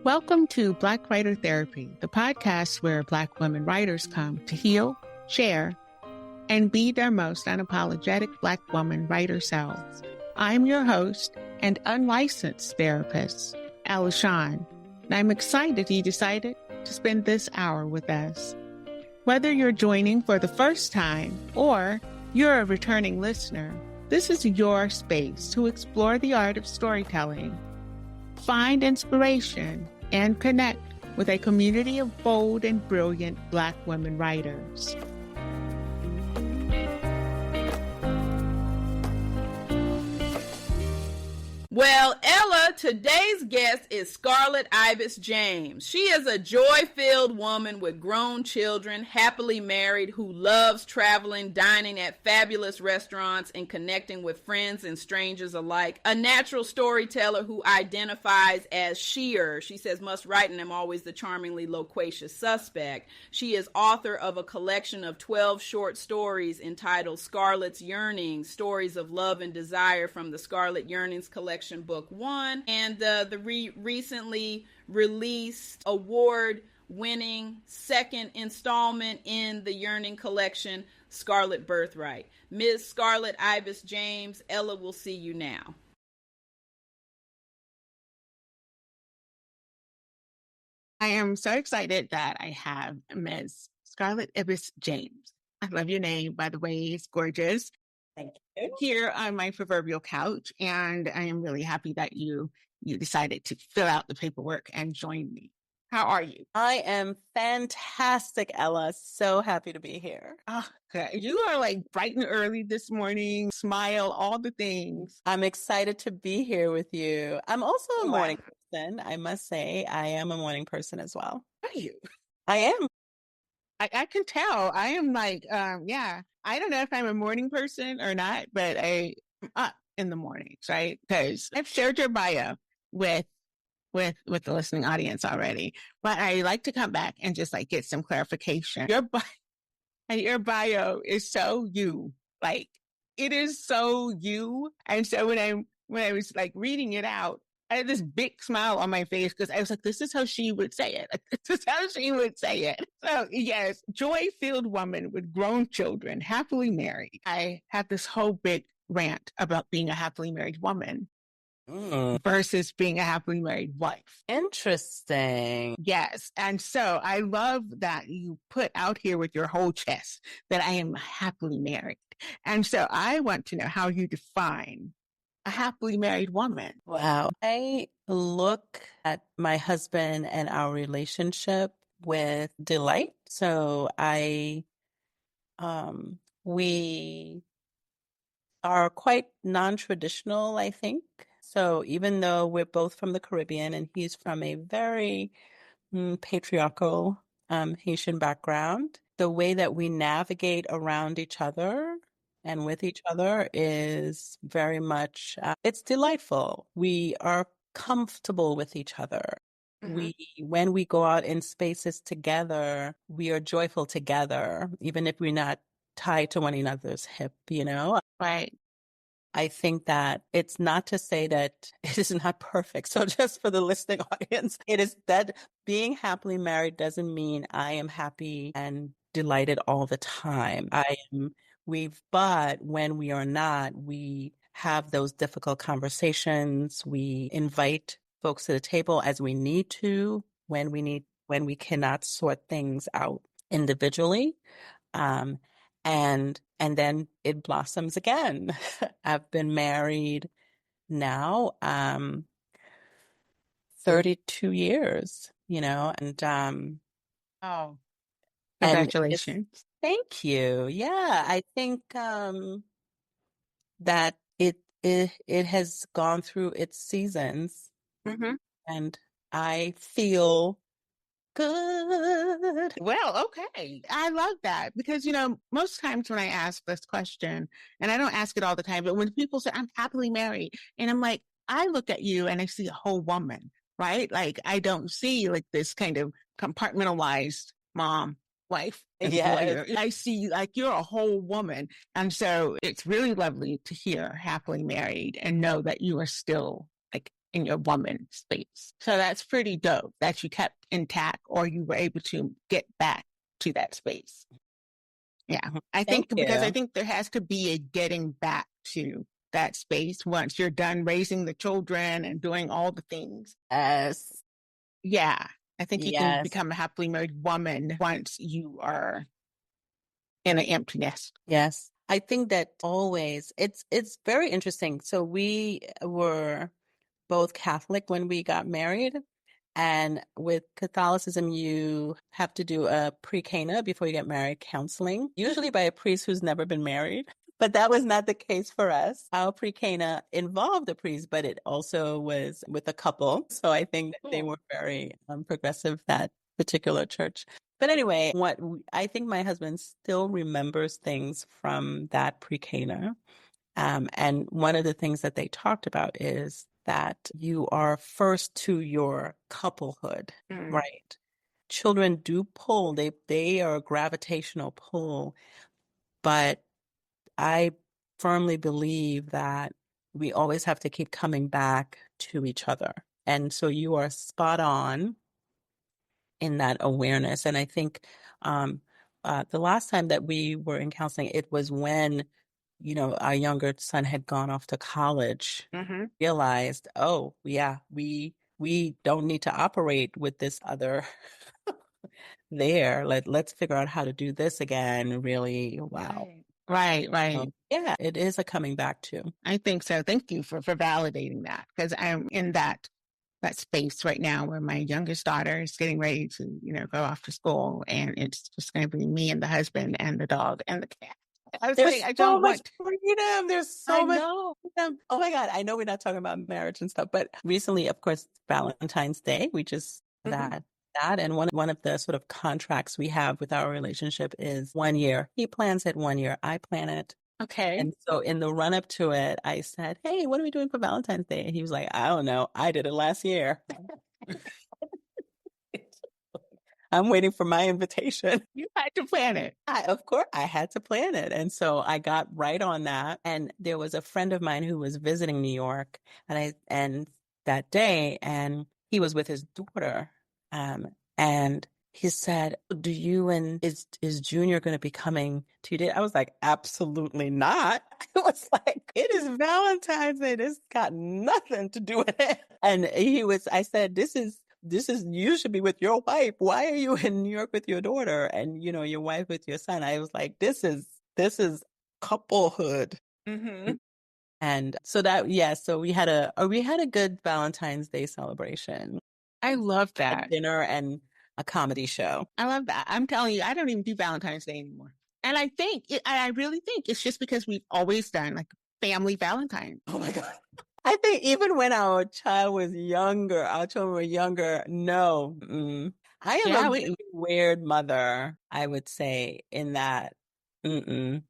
Welcome to Black Writer Therapy, the podcast where Black women writers come to heal, share, and be their most unapologetic Black woman writer selves. I'm your host and unlicensed therapist, Alishawn, and I'm excited you decided to spend this hour with us. Whether you're joining for the first time or you're a returning listener, this is your space to explore the art of storytelling, find inspiration, and connect with a community of bold and brilliant Black women writers. Well, Ella, today's guest is Scarlet Ibis James. She is a joy-filled woman with grown children, happily married, who loves traveling, dining at fabulous restaurants, and connecting with friends and strangers alike. A natural storyteller who identifies as sheer. She says, must write and am always the charmingly loquacious suspect. She is author of a collection of 12 short stories entitled Scarlet's Yearnings, Stories of Love and Desire from the Scarlet Yearnings Collection, Book 1, and the recently released award-winning second installment in the Yearning Collection, Scarlet Birthright. Ms. Scarlet Ibis James, Ella will see you now. I am so excited that I have Ms. Scarlet Ibis James. I love your name, by the way. It's gorgeous. Thank you. Here on my proverbial couch, and I am really happy that you decided to fill out the paperwork and join me. How are you? I am fantastic, Ella. So happy to be here. Okay. You are like bright and early this morning, smile, all the things. I'm excited to be here with you. I'm also a morning person. I must say, I am a morning person as well. Are you? I am. I can tell. I am like, yeah. I don't know if I'm a morning person or not, but I'm up in the mornings, right? Because I've shared your bio with the listening audience already, but I like to come back and just like get some clarification. Your bio is so you, like it is so you. And so when I was like reading it out, I had this big smile on my face because I was like, this is how she would say it. Like, this is how she would say it. So yes, joy-filled woman with grown children, happily married. I had this whole big rant about being a happily married woman versus being a happily married wife. Interesting. Yes. And so I love that you put out here with your whole chest that I am happily married. And so I want to know how you define a happily married woman. Wow. I look at my husband and our relationship with delight. So we are quite non-traditional, I think. So even though we're both from the Caribbean and he's from a very patriarchal Haitian background, the way that we navigate around each other and with each other is very much, it's delightful. We are comfortable with each other. Mm-hmm. When we go out in spaces together, we are joyful together, even if we're not tied to one another's hip, you know? Right. I think that it's not to say that it is not perfect. So just for the listening audience, it is that being happily married doesn't mean I am happy and delighted all the time. But when we are not, we have those difficult conversations. We invite folks to the table as we need to, when we cannot sort things out individually. And then it blossoms again. I've been married now 32 years, you know, and oh, congratulations. Thank you. Yeah, I think that it has gone through its seasons, and I feel good. Well, okay. I love that because, you know, most times when I ask this question, and I don't ask it all the time, but when people say I'm happily married, and I'm like, I look at you and I see a whole woman, right? Like I don't see like this kind of compartmentalized mom, wife, employer. Yes. I see like you're a whole woman. And so it's really lovely to hear happily married and know that you are still like in your woman space. So that's pretty dope that you kept intact or you were able to get back to that space. Yeah. I Thank think because I you. think there has to be a getting back to that space once you're done raising the children and doing all the things. Yes. Yeah. I think you can Yes. become a happily married woman once you are in an empty nest. Yes. I think that always it's very interesting. So we were both Catholic when we got married. And with Catholicism, you have to do a pre-Cana before you get married counseling, usually by a priest who's never been married. But that was not the case for us. Our pre-Cana involved a priest, but it also was with a couple. So I think they were very progressive, that particular church. But anyway, I think my husband still remembers things from that pre-Cana. And one of the things that they talked about is that you are first to your couplehood, right? Children do pull, they are a gravitational pull, but I firmly believe that we always have to keep coming back to each other. And so you are spot on in that awareness. And I think the last time that we were in counseling, it was when, our younger son had gone off to college, realized, oh, yeah, we don't need to operate with this other there. Let's figure out how to do this again. Really, wow. Right. Yeah, it is a coming back to. I think so. Thank you for validating that because I'm in that space right now where my youngest daughter is getting ready to, go off to school and it's just going to be me and the husband and the dog and the cat. I was There's like, I so don't much want. freedom. There's I so much know. freedom. Oh my God. I know we're not talking about marriage and stuff, but recently, of course, Valentine's Day, we just that. And one of the sort of contracts we have with our relationship is 1 year. He plans it 1 year. I plan it. Okay. And so in the run up to it, I said, hey, what are we doing for Valentine's Day? And he was like, I don't know. I did it last year. I'm waiting for my invitation. You had to plan it. Of course, I had to plan it. And so I got right on that. And there was a friend of mine who was visiting New York and that day, and he was with his daughter. And he said, do you and is Junior going to be coming to your date? I was like, absolutely not. It was like, it is Valentine's Day. This got nothing to do with it. And I said, this is, you should be with your wife. Why are you in New York with your daughter and, your wife with your son? I was like, this is couplehood. And so so we had a good Valentine's Day celebration. I love that. A dinner and a comedy show. I love that. I'm telling you, I don't even do Valentine's Day anymore. And I really think it's just because we've always done like family Valentine. Oh my God. I think even when our children were younger, no. I am a really weird mother, I would say, in that. No.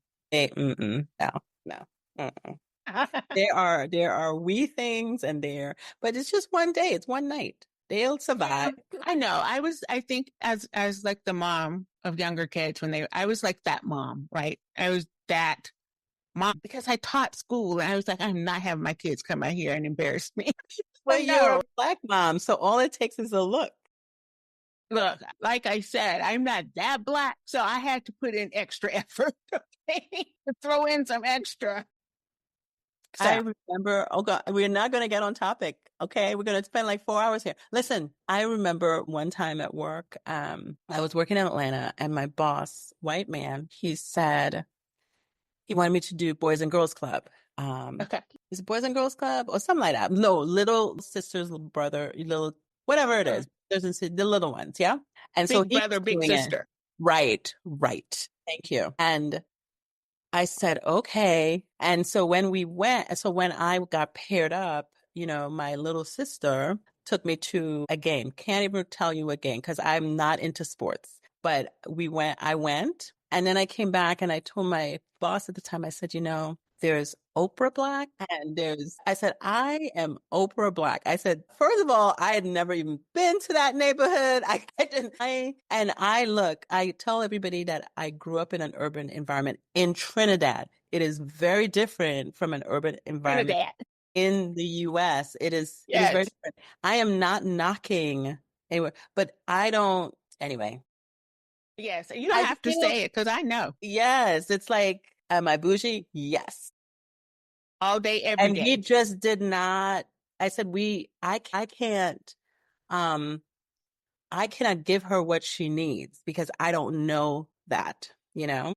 There are wee things but it's just one day. It's one night. They'll survive. I know. I think as like the mom of younger kids I was like that mom, right? I was that mom because I taught school and I was like, I'm not having my kids come out here and embarrass me. Well, you're a Black mom, so all it takes is a look. Look, like I said, I'm not that Black, so I had to put in extra effort, okay? To throw in some extra. So. I remember, oh God, we're not going to get on topic. Okay. We're going to spend like 4 hours here. Listen, I remember one time at work, I was working in Atlanta and my boss, white man, he said he wanted me to do Boys and Girls Club. Okay. Is it Boys and Girls Club or something like that? No, little sisters, little brother, little, whatever it is. The little ones. Yeah. And big brother, big sister. Right. Thank you. And I said, okay. And so when I got paired up, my little sister took me to a game. Can't even tell you what game because I'm not into sports. But I went, and then I came back and I told my boss at the time, I said, there's Oprah Black and I said, I am Oprah Black. I said, first of all, I had never even been to that neighborhood. I tell everybody that I grew up in an urban environment in Trinidad. It is very different from an urban environment in the US. It is very Yes. different. I am not knocking anywhere, but I don't anyway. Yes. You don't I have to feel say it because I know yes, it's like, am I bougie? Yes. all day, every And he day. just did not. I said, I can't, um, I cannot give her what she needs because I don't know that, you know?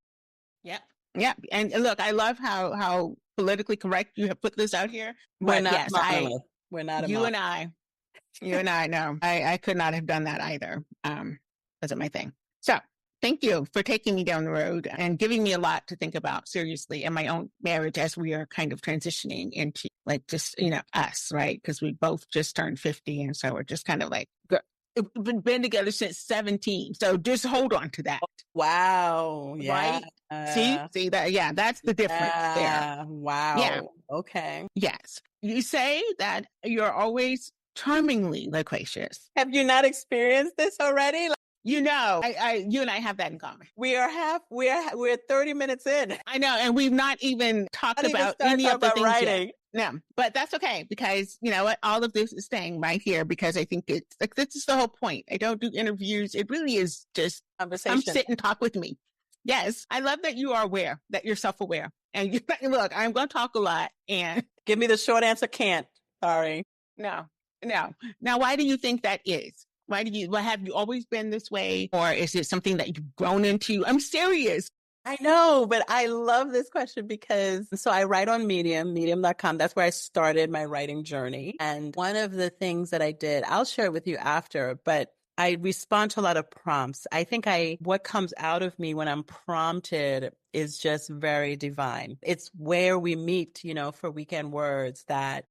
Yep. Yep. And look, I love how politically correct you have put this out here. We're But not yes, a monolith. We're not a you monolith. and I, you and I know I could not have done that either. Wasn't my thing. So thank you for taking me down the road and giving me a lot to think about seriously in my own marriage as we are kind of transitioning into like just, us, right? Because we both just turned 50. And so we're just kind of like, we've been together since 17. So just hold on to that. Wow. Yeah. Right? See that? Yeah, that's the difference there. Yeah. Yeah. Wow. Okay. Yes. You say that you're always charmingly loquacious. Have you not experienced this already? Like, You and I have that in common. we're 30 minutes in. I know, and we've not even talked about any of the things writing. yet. No, but that's okay because you know what? All of this is staying right here because I think it's like this is the whole point. I don't do interviews. It really is just Conversation. come sit and talk with me. Yes, I love that you are aware, that you're self-aware, and you look. I'm going to talk a lot, and give me the short answer. Can't. Sorry. No. Now, why do you think that is? Why have you always been this way? Or is it something that you've grown into? I'm serious. I know, but I love this question because so I write on medium.com. That's where I started my writing journey. And one of the things that I did, I'll share it with you after, but I respond to a lot of prompts. I think what comes out of me when I'm prompted is just very divine. It's where we meet, for weekend words that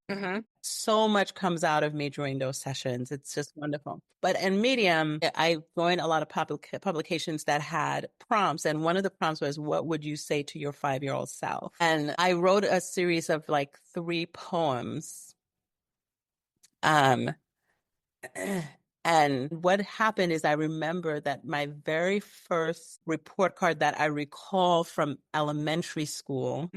so much comes out of me during those sessions. It's just wonderful. But in Medium, I joined a lot of publications that had prompts. And one of the prompts was, what would you say to your 5-year-old self? And I wrote a series of like 3 poems. And what happened is I remember that my very first report card that I recall from elementary school,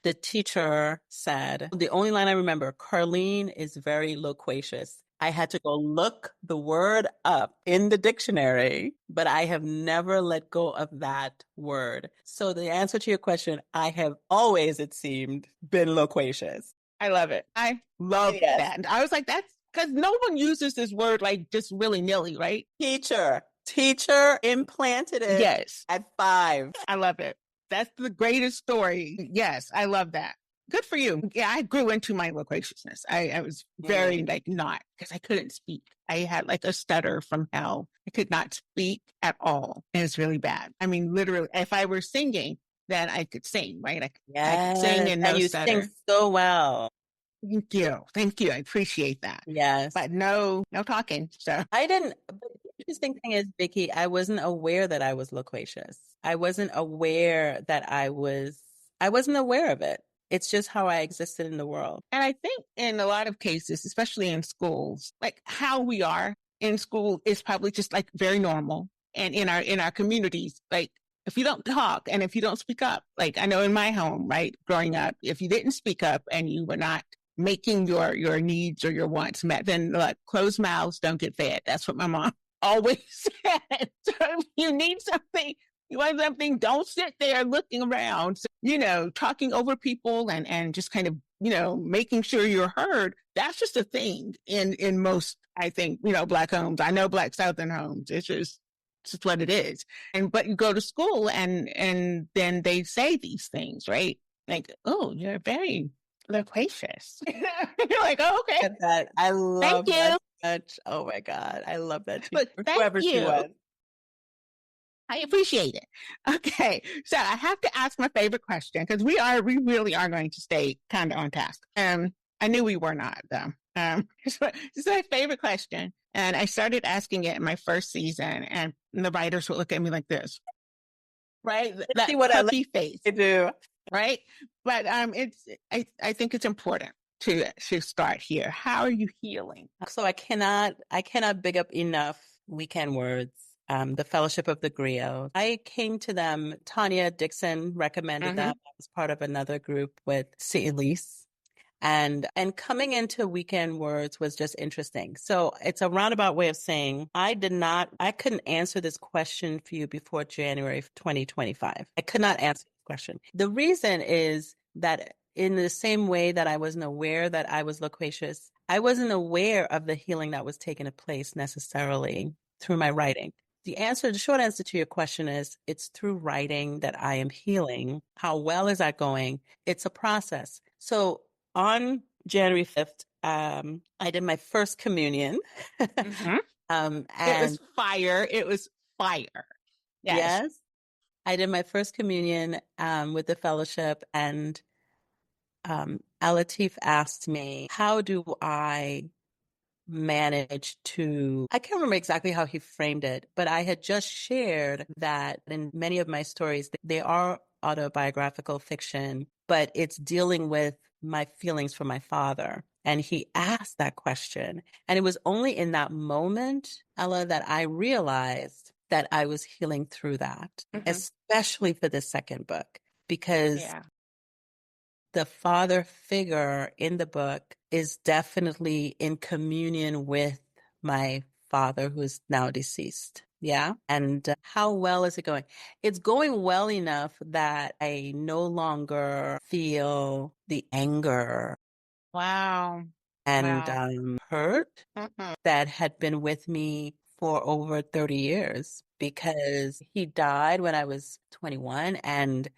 the teacher said, the only line I remember, Carlene is very loquacious. I had to go look the word up in the dictionary, but I have never let go of that word. So the answer to your question, I have always, it seemed, been loquacious. I love it. I love that. I was like, that's because no one uses this word like just willy-nilly, right? Teacher implanted it at 5. I love it. That's the greatest story. Yes, I love that. Good for you. Yeah, I grew into my loquaciousness. I was very not because I couldn't speak. I had like a stutter from hell. I could not speak at all. It was really bad. I mean, literally, if I were singing, then I could sing, right? I could sing and no you stutter. Sing so well. Thank you. I appreciate that. Yes. But no talking. So I didn't. But the interesting thing is, Vicki, I wasn't aware that I was loquacious. I wasn't aware that I wasn't aware of it. It's just how I existed in the world. And I think in a lot of cases, especially in schools, like how we are in school is probably just like very normal. And in our communities, like if you don't talk and if you don't speak up, like I know in my home, right, growing up, if you didn't speak up and you were not making your needs or your wants met, then like closed mouths don't get fed. That's what my mom always said. So if you need something, you want something, don't sit there looking around, talking over people and just kind of, making sure you're heard. That's just a thing in most, I think, Black homes. I know Black Southern homes. It's just what it is. But you go to school and then they say these things, right? Like, oh, you're very loquacious. You're like, oh, okay. That I love Thank that you. much. Oh my God. I love that. But Whoever she was. I appreciate it. Okay. So I have to ask my favorite question because we really are going to stay kind of on task. I knew we were not though. This is my favorite question. And I started asking it in my first season and the writers would look at me like this. Right? That puppy face. I do. Right? But I think it's important to start here. How are you healing? So I cannot big up enough weekend words. The Fellowship of the Griot. I came to them. Tanya Dixon recommended them. I was part of another group with C. Elise. And coming into Weekend Words was just interesting. So it's a roundabout way of saying I couldn't answer this question for you before January of 2025. I could not answer this question. The reason is that in the same way that I wasn't aware that I was loquacious, I wasn't aware of the healing that was taking place necessarily through my writing. The short answer to your question is it's through writing that I am healing. How well is that going? It's a process. So on January 5th, I did my first communion. Mm-hmm. And it was fire. It was fire. Yes, I did my first communion with the fellowship, and Alatif asked me, how do I manage to, I can't remember exactly how he framed it, but I had just shared that in many of my stories, they are autobiographical fiction, but it's dealing with my feelings for my father. And he asked that question. And it was only in that moment, Ella, that I realized that I was healing through that, especially for the second book, because the father figure in the book is definitely in communion with my father, who is now deceased. Yeah. And how well is it going? It's going well enough that I no longer feel the anger. Wow. And hurt that had been with me for over 30 years, because he died when I was 21, and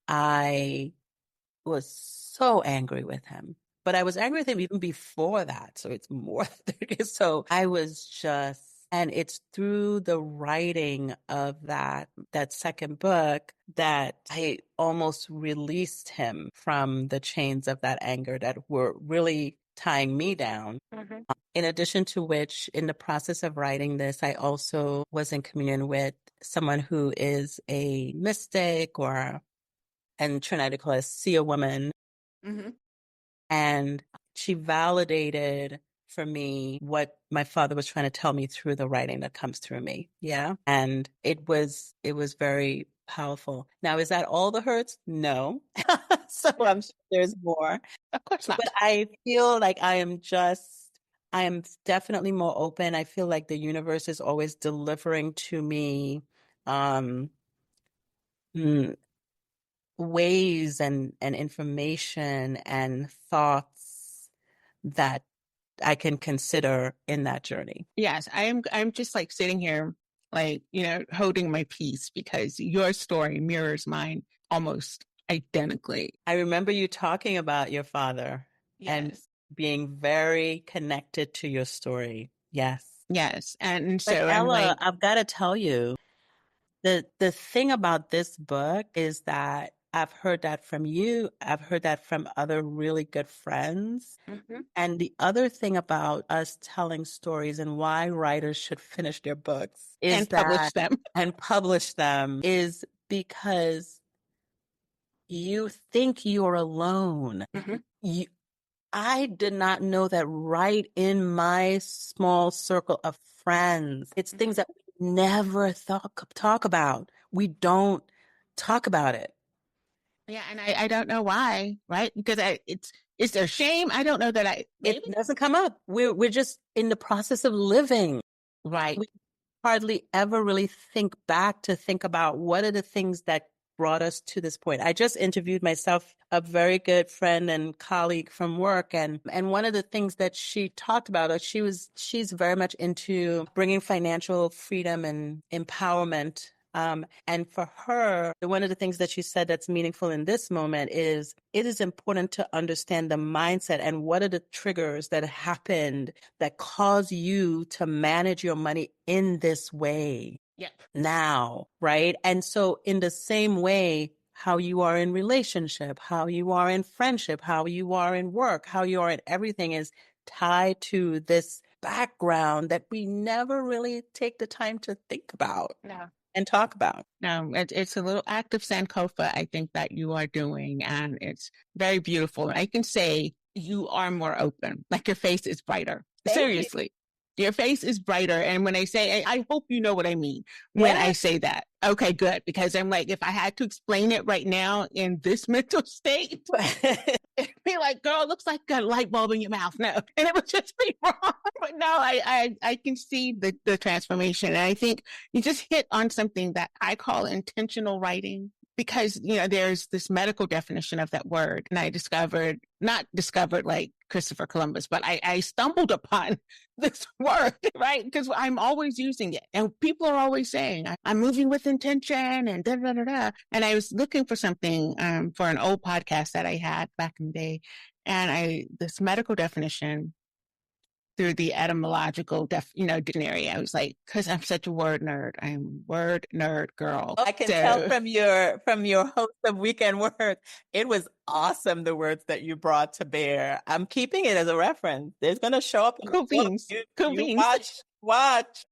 I was so angry with him. But I was angry with him even before that. So it's more than 30 years. So I was just, and it's through the writing of that second book that I almost released him from the chains of that anger that were really tying me down. In addition to which, in the process of writing this, I also was in communion with someone who is a mystic, and Trinidad call it see a woman. And she validated for me what my father was trying to tell me through the writing that comes through me. Yeah. And it was very powerful. Now, is that all the hurts? No. So I'm sure there's more. Of course not. But I feel like I am definitely more open. I feel like the universe is always delivering to me ways and information and thoughts that I can consider in that journey. Yes, I'm just like sitting here, like, holding my peace, because your story mirrors mine almost identically. I remember you talking about your father and being very connected to your story. Yes. Yes. And so But I'm Ella, like, I've got to tell you, the thing about this book is that I've heard that from you. I've heard that from other really good friends. And the other thing about us telling stories and why writers should finish their books is publish them is because you think you're alone. I did not know that right in my small circle of friends. It's things that we never talk about. We don't talk about it. Yeah, and I don't know why, right? Because is there shame? I don't know that It doesn't come up. We're just in the process of living. Right. We hardly ever really think about what are the things that brought us to this point. I just interviewed myself, a very good friend and colleague from work, and one of the things that she talked about, she's very much into bringing financial freedom and empowerment. And for her, one of the things that she said that's meaningful in this moment is it is important to understand the mindset and what are the triggers that happened that cause you to manage your money in this way now, right? And so in the same way, how you are in relationship, how you are in friendship, how you are in work, how you are in everything is tied to this background that we never really take the time to think about and talk about. No, it's a little act of Sankofa, I think, that you are doing, and it's very beautiful. I can say you are more open, like your face is brighter. Thank Seriously. Your face is brighter. And when I say, I hope you know what I mean when I say that. Okay, good. Because I'm like, if I had to explain it right now in this mental state, it'd be like, girl, it looks like a light bulb in your mouth. No. And it would just be wrong. But no, I can see the transformation. And I think you just hit on something that I call intentional writing. Because, there's this medical definition of that word. And I not discovered like Christopher Columbus, but I stumbled upon this word, right? Because I'm always using it. And people are always saying, I'm moving with intention and da da da da. And I was looking for something for an old podcast that I had back in the day. And this medical definition through the etymological dictionary. I was like, because I'm such a word nerd. I'm word nerd girl. I can tell from your host of Weekend Words, it was awesome, the words that you brought to bear. I'm keeping it as a reference. It's going to show up. Cool beans. Cool beans. Watch.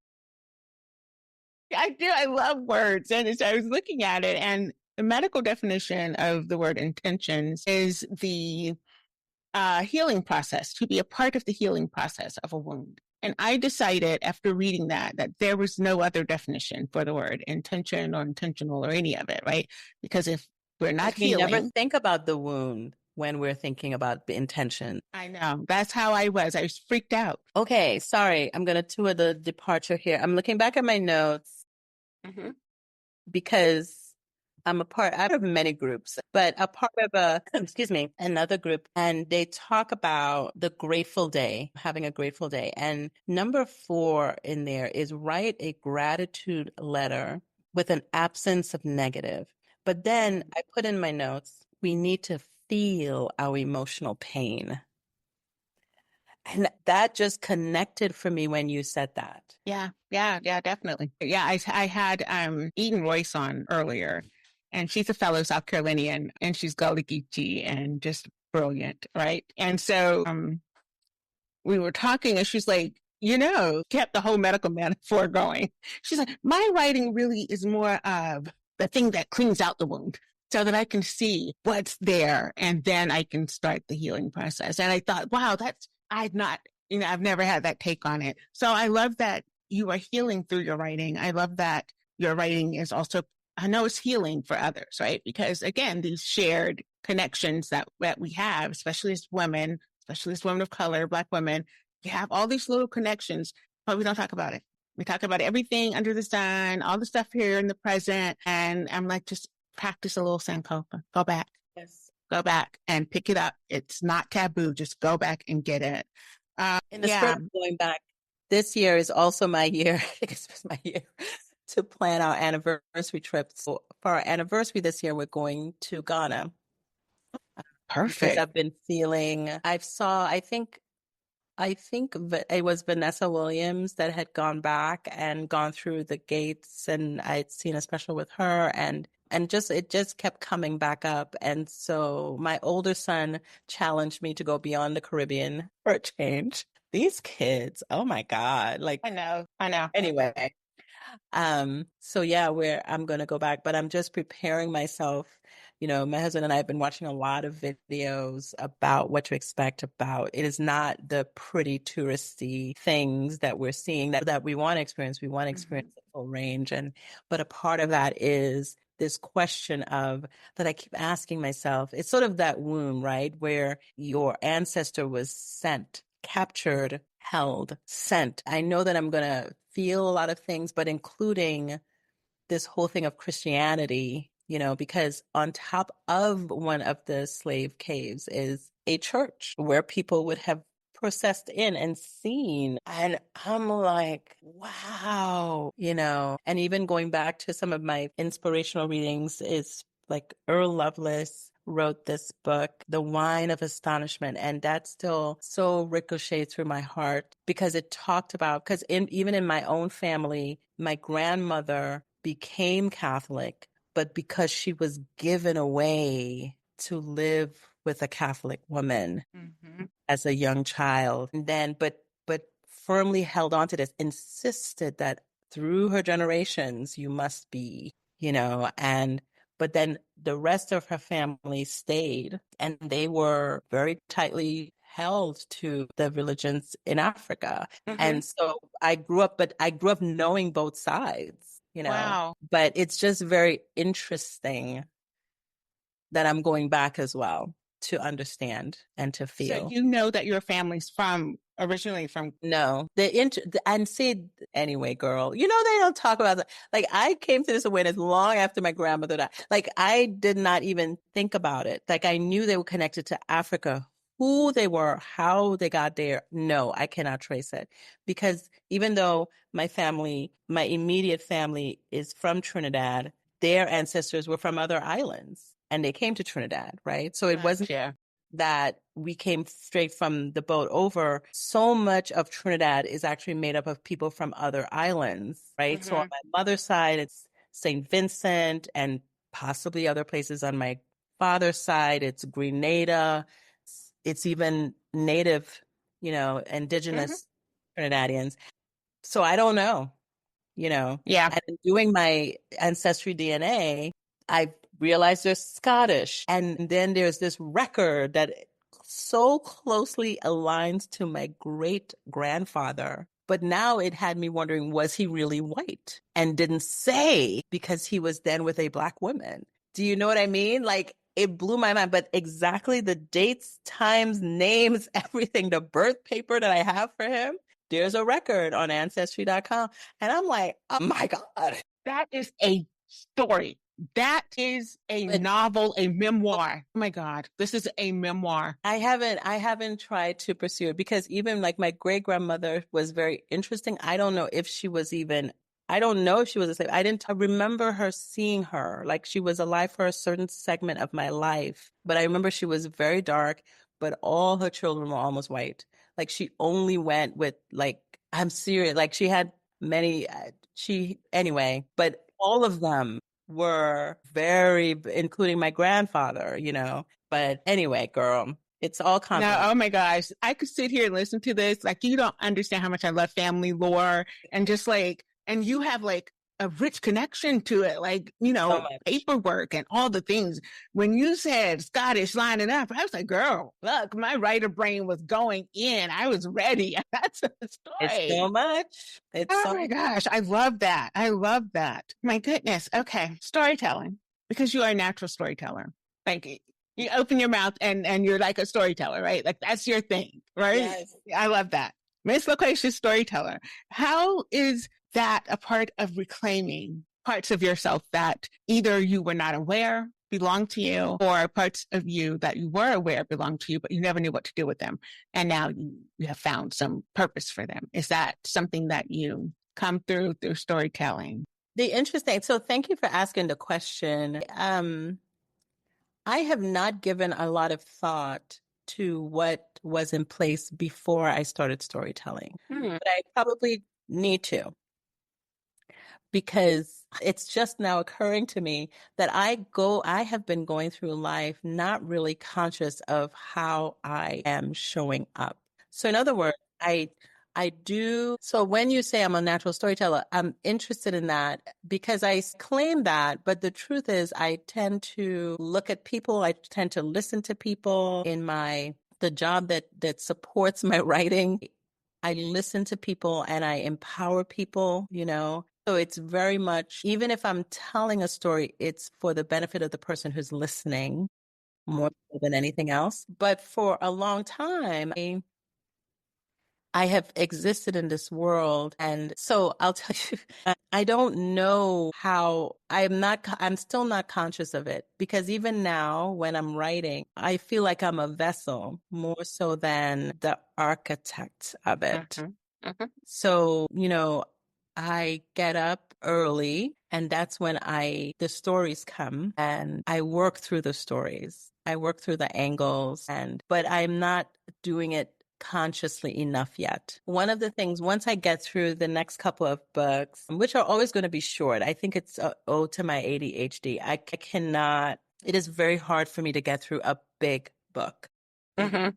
I do. I love words. And I was looking at it, and the medical definition of the word intentions is the healing process, to be a part of the healing process of a wound. And I decided after reading that there was no other definition for the word intention or intentional or any of it, right? Because if we're not healing. We never think about the wound when we're thinking about the intention. I know. That's how I was. I was freaked out. Okay, sorry. I'm going to tour the departure here. I'm looking back at my notes because I'm a part out of many groups, but a part of another group. And they talk about the grateful day, having a grateful day. And number 4 in there is write a gratitude letter with an absence of negative. But then I put in my notes, we need to feel our emotional pain. And that just connected for me when you said that. Yeah, definitely. Yeah, I had Eden Royce on earlier. And she's a fellow South Carolinian, and she's Gullah Geechee and just brilliant, right? And so we were talking, and she's like, kept the whole medical metaphor going. She's like, my writing really is more of the thing that cleans out the wound so that I can see what's there, and then I can start the healing process. And I thought, wow, I've never had that take on it. So I love that you are healing through your writing. I love that your writing is also, I know it's healing for others, right? Because again, these shared connections that we have, especially as women of color, Black women, you have all these little connections, but we don't talk about it. We talk about everything under the sun, all the stuff here in the present. And I'm like, just practice a little Sankofa. Go back. Yes. Go back and pick it up. It's not taboo. Just go back and get it. In the spirit of going back, this year is also my year. I think it's my year to plan our anniversary trip. So for our anniversary this year, we're going to Ghana. Perfect. Because I've been feeling, I think it was Vanessa Williams that had gone back and gone through the gates, and I'd seen a special with her, and it just kept coming back up. And so my older son challenged me to go beyond the Caribbean for a change. These kids, oh my God. Like, I know. Anyway. So yeah, I'm going to go back, but I'm just preparing myself. My husband and I have been watching a lot of videos about what to expect about. It is not the pretty touristy things that we're seeing that we want to experience. We want to experience the full range. But a part of that is this question of that I keep asking myself. It's sort of that womb, right? Where your ancestor was sent, captured, held, sent. I know that I'm going to feel a lot of things, but including this whole thing of Christianity, because on top of one of the slave caves is a church where people would have processed in and seen. And I'm like, wow, and even going back to some of my inspirational readings is like Earl Lovelace wrote this book, The Wine of Astonishment. And that still so ricochets through my heart because it talked about, because even in my own family, my grandmother became Catholic, but because she was given away to live with a Catholic woman as a young child. And then, but firmly held on to this, insisted that through her generations, you must be, but then the rest of her family stayed, and they were very tightly held to the religions in Africa. Mm-hmm. And so I grew up knowing both sides, Wow. but it's just very interesting that I'm going back as well to understand and to So feel. you know that your family's originally from. No, and see, anyway, girl, they don't talk about that. Like, I came to this awareness long after my grandmother died. Like, I did not even think about it. Like, I knew they were connected to Africa. Who they were, how they got there, no, I cannot trace it. Because even though my immediate family is from Trinidad, their ancestors were from other islands and they came to Trinidad, right? So it wasn't Gotcha. that we came straight from the boat over. So much of Trinidad is actually made up of people from other islands, right? So on Mm-hmm. my mother's side, it's St. Vincent and possibly other places. On my father's side, it's Grenada. It's even native, Mm-hmm. indigenous Trinidadians. So I don't know. Yeah. And in doing my ancestry DNA, I realized they're Scottish. And then there's this record that so closely aligns to my great grandfather. But now it had me wondering, was he really white? And didn't say because he was then with a Black woman. Do you know what I mean? Like, it blew my mind. But exactly the dates, times, names, everything, the birth paper that I have for him, there's a record on ancestry.com. And I'm like, oh my God. That is a story. That is a novel, a memoir. Oh my God. This is a memoir. I haven't tried to pursue it because even like my great grandmother was very interesting. I don't know if she was a slave. I remember her seeing her, like she was alive for a certain segment of my life. But I remember she was very dark, but all her children were almost white. Like she only went with I'm serious. Like she had many, anyway, but all of them were including my grandfather, But anyway, girl, it's all No, confidence. oh my gosh. I could sit here and listen to this. Like, you don't understand how much I love family lore and just and you have a rich connection to it, So much. paperwork and all the things. When you said Scottish lining up, I was like, girl, look, my writer brain was going in. I was ready. That's a It's story. so much. Oh my gosh. I love that. I love that. My goodness. Okay. Storytelling, because you are a natural storyteller. Thank you. You open your mouth and you're like a storyteller, right? Like that's your thing, right? Yes. I love that. Miss Loquacious storyteller. How is that a part of reclaiming parts of yourself that either you were not aware belong to you, or parts of you that you were aware belong to you, but you never knew what to do with them? And now you have found some purpose for them. Is that something that you come through storytelling? So thank you for asking the question. I have not given a lot of thought to what was in place before I started storytelling, but I probably need to, because it's just now occurring to me that I have been going through life not really conscious of how I am showing up. So in other words, I do. So when you say I'm a natural storyteller, I'm interested in that because I claim that. But the truth is, I tend to look at people. I tend to listen to people in the job that supports my writing. I listen to people and I empower people, So it's very much, even if I'm telling a story, it's for the benefit of the person who's listening more so than anything else. But for a long time, I have existed in this world. And so I'll tell you, I don't know how I'm still not conscious of it, because even now when I'm writing, I feel like I'm a vessel more so than the architect of it. Mm-hmm. So, I get up early and that's when the stories come and I work through the stories. I work through the angles but I'm not doing it consciously enough yet. One of the things, once I get through the next couple of books, which are always going to be short, I think it's owed to my ADHD. I cannot, it is very hard for me to get through a big book. Mm-hmm.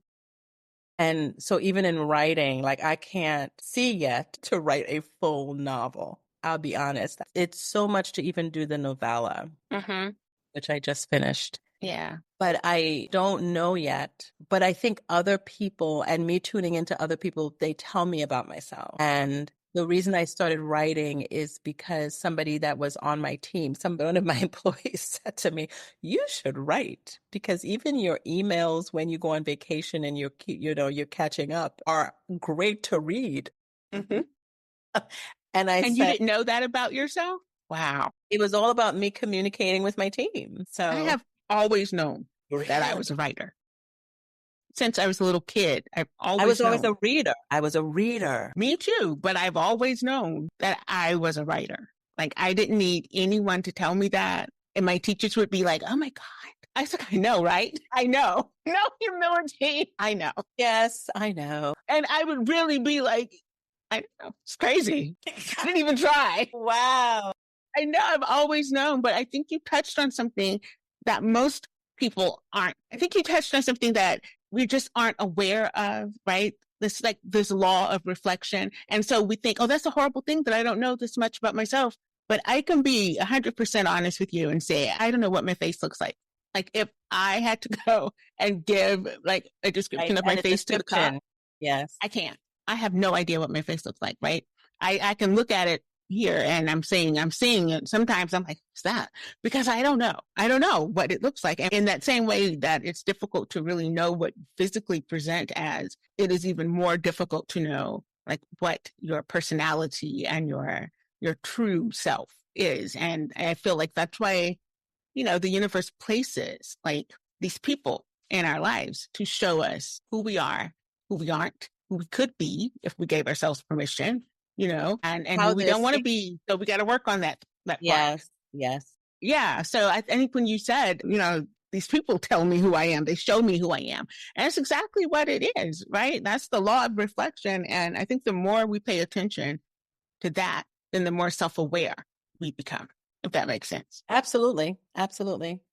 And so even in writing, I can't see yet to write a full novel. I'll be honest. It's so much to even do the novella, Mm-hmm. which I just finished. Yeah. but I don't know yet. But I think other people and me tuning into other people, they tell me about myself. And the reason I started writing is because somebody that was on my team, one of my employees said to me, you should write, because even your emails when you go on vacation and you're catching up are great to read. Mm-hmm. And I And you said, didn't know that about yourself? Wow. it was all about me communicating with my team. I So have always known that I was a writer. Since I was a little kid, I've I was always always known. a reader. I was a reader. Me too, but I've always known that I was a writer. Like, I didn't need anyone to tell me that. And my teachers would be like, oh my God. I was like, I know, right? I know. No humility. I know. Yes, I know. And I would really be like, I don't know. It's crazy. I didn't even try. Wow. I know, I've always known, but I think you touched on something that most people aren't. I think you touched on something that we just aren't aware of, right? This law of reflection. And so we think, oh, that's a horrible thing that I don't know this much about myself. But I can be 100% honest with you and say, I don't know what my face looks like. Like, if I had to go and give like a description of my face to the cop, yes, I can't. I have no idea what my face looks like, right? I can look at it here and I'm seeing it. Sometimes I'm like, what's that? Because I don't know. I don't know what it looks like. And in that same way that it's difficult to really know what you physically present as, it is even more difficult to know like what your personality and your true self is. And I feel like that's why, the universe places like these people in our lives to show us who we are, who we aren't, who we could be if we gave ourselves permission, and who we don't want to be. So we got to work on that part. Yes. Yeah. So I think when you said, these people tell me who I am, they show me who I am. And that's exactly what it is, right? That's the law of reflection. And I think the more we pay attention to that, then the more self-aware we become, if that makes sense. Absolutely.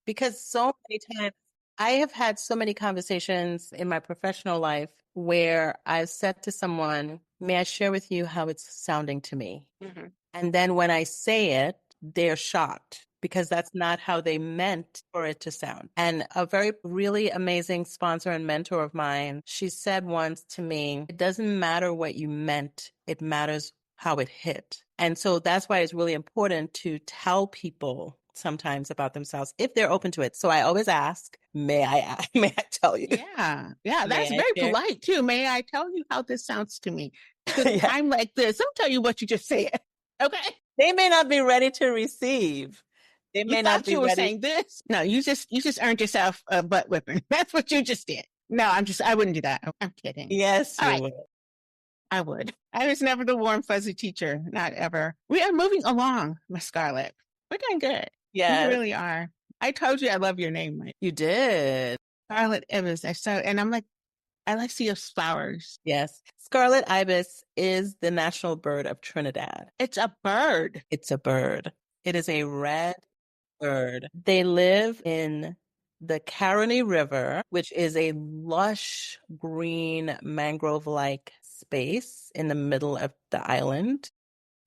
Because so many times I have had so many conversations in my professional life where I've said to someone, may I share with you how it's sounding to me? Mm-hmm. And then when I say it, they're shocked because that's not how they meant for it to sound. And a really amazing sponsor and mentor of mine, she said once to me, it doesn't matter what you meant, it matters how it hit. And so that's why it's really important to tell people sometimes about themselves if they're open to it. So I always ask, may I tell you? Yeah. That's very polite too. May I tell you how this sounds to me? Because I'm like this. Don't tell you what you just said. Okay. They may not be ready to receive. They may not be you were ready. saying this. No, you just earned yourself a butt whipping. That's what you just did. No, I wouldn't do that. I'm kidding. Yes, you would. I would. I was never the warm, fuzzy teacher. Not ever. We are moving along, Miss Scarlet. We're doing good. Yeah, we really are. I told you I love your name, right? You did. Scarlet Ibis. And I'm like, I like to see flowers. Yes. Scarlet Ibis is the national bird of Trinidad. It's a bird. It's a bird. It is a red bird. They live in the Caroni River, which is a lush green mangrove-like space in the middle of the island.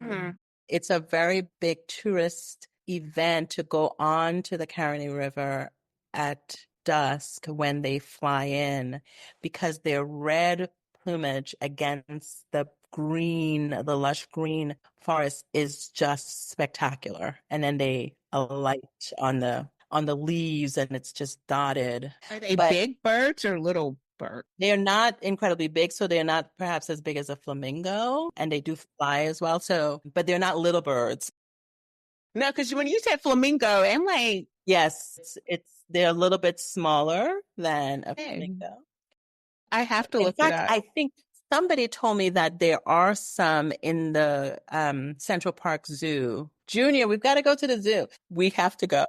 Mm-hmm. It's a very big tourist event to go on to the Caroni River at dusk when they fly in, because their red plumage against the lush green forest is just spectacular. And then they alight on the leaves and it's just dotted. Are they big birds or little birds? They're not incredibly big, so they're not perhaps as big as a flamingo, and they do fly as well. But they're not little birds. No, because when you said flamingo, I'm like, yes, they're a little bit smaller than a flamingo. I have to look it up. I think somebody told me that there are some in the Central Park Zoo. Junior, we've got to go to the zoo. We have to go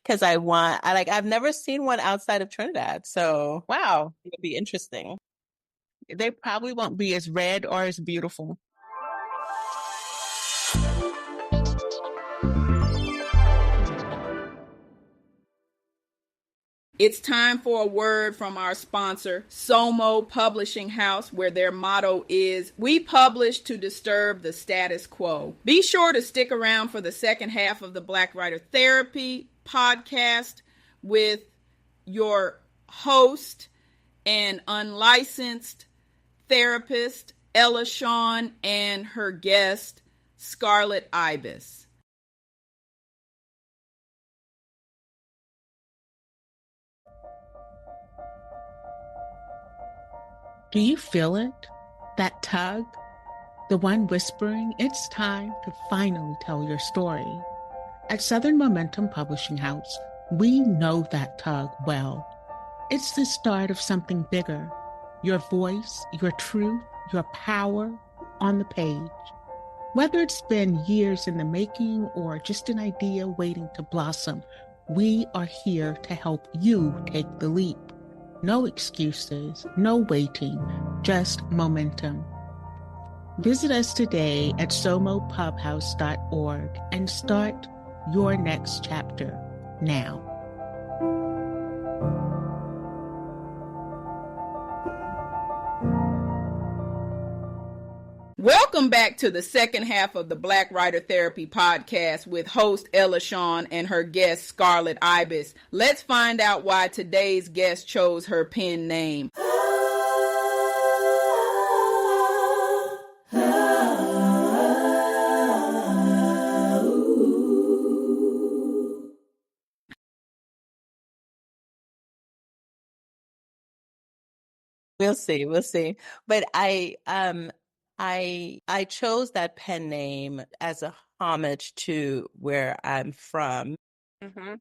because I've never seen one outside of Trinidad. So wow, it'll be interesting. They probably won't be as red or as beautiful. It's time for a word from our sponsor, Somo Publishing House, where their motto is, we publish to disturb the status quo. Be sure to stick around for the second half of the Black Writer Therapy podcast, with your host and unlicensed therapist, Ella Shawn, and her guest, Scarlet Ibis. Do you feel it? That tug? The one whispering, it's time to finally tell your story. At Southern Momentum Publishing House, we know that tug well. It's the start of something bigger. Your voice, your truth, your power on the page. Whether it's been years in the making or just an idea waiting to blossom, we are here to help you take the leap. No excuses, no waiting, just momentum. Visit us today at somopubhouse.org and start your next chapter now. Welcome back to the second half of the Black Writer Therapy podcast with host Ella Shawn and her guest Scarlet Ibis. Let's find out why today's guest chose her pen name. We'll see. We'll see. But I chose that pen name as a homage to where I'm from. Mm-hmm.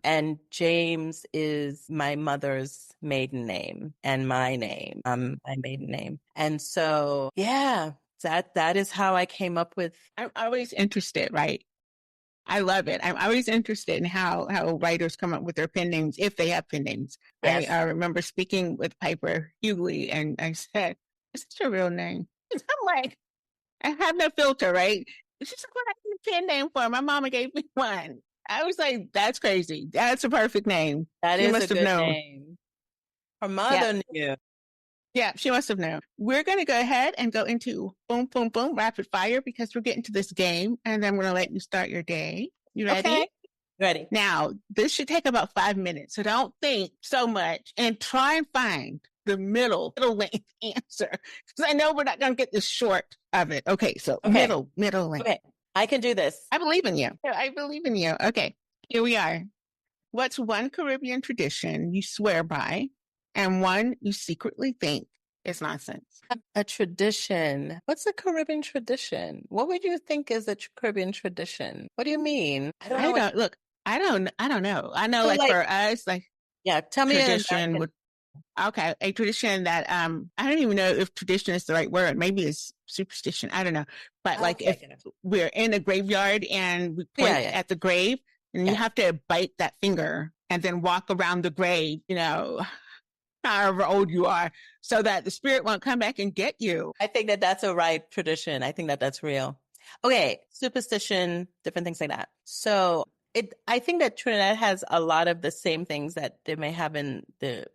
And James is my mother's maiden name and my name, my maiden name. And so, yeah, that is how I came up with. I'm always interested, right? I love it. I'm always interested in how writers come up with their pen names, if they have pen names. Yes. I remember speaking with Piper Hughley, and I said, "Is this your real name?" I'm like, I have no filter, right? She's like, "What I need a pen name for?" My mama gave me one. I was like, "That's crazy. That's a perfect name." That She is must a have good known. name. Her mother knew. Yeah, she must have known. We're going to go ahead and go into boom, boom, boom, rapid fire because we're getting to this game, and then we're going to let you start your day. You ready? Okay. Ready. Now, this should take about 5 minutes, so don't think so much and try and find the middle length answer because I know we're not going to get the short of it. Okay, so middle length. Okay, I can do this. I believe in you. I believe in you. Okay, here we are. What's one Caribbean tradition you swear by and one you secretly think is nonsense? A tradition. What's a Caribbean tradition? What would you think is a Caribbean tradition? What do you mean? I don't know. I don't know. I know, So, for us, yeah, tell me tradition would. Okay, a tradition that I don't even know if tradition is the right word. Maybe it's superstition. I don't know. But if we're in a graveyard and we point at the grave, and you have to bite that finger and then walk around the grave, however old you are, so that the spirit won't come back and get you. I think that that's a right tradition. I think that that's real. Okay, superstition, different things like that. So I think that Trinidad has a lot of the same things that they may have in the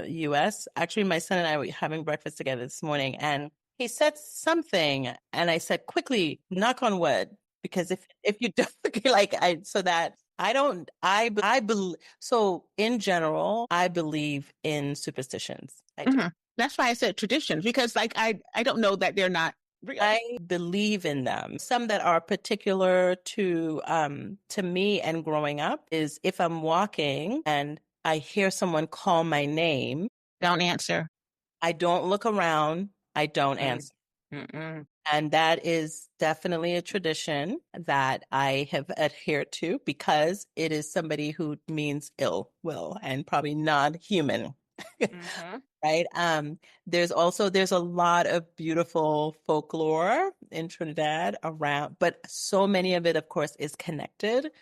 U.S. Actually, my son and I were having breakfast together this morning, and he said something, and I said, quickly, knock on wood, because if you don't, so in general, I believe in superstitions. That's why I said traditions, because I don't know that they're not real. I believe in them. Some that are particular to me and growing up is if I'm walking and I hear someone call my name, don't answer. I don't look around. I don't answer. Mm-mm. And that is definitely a tradition that I have adhered to because it is somebody who means ill will and probably non-human. Mm-hmm. Right. There's a lot of beautiful folklore in Trinidad around, but so many of it, of course, is connected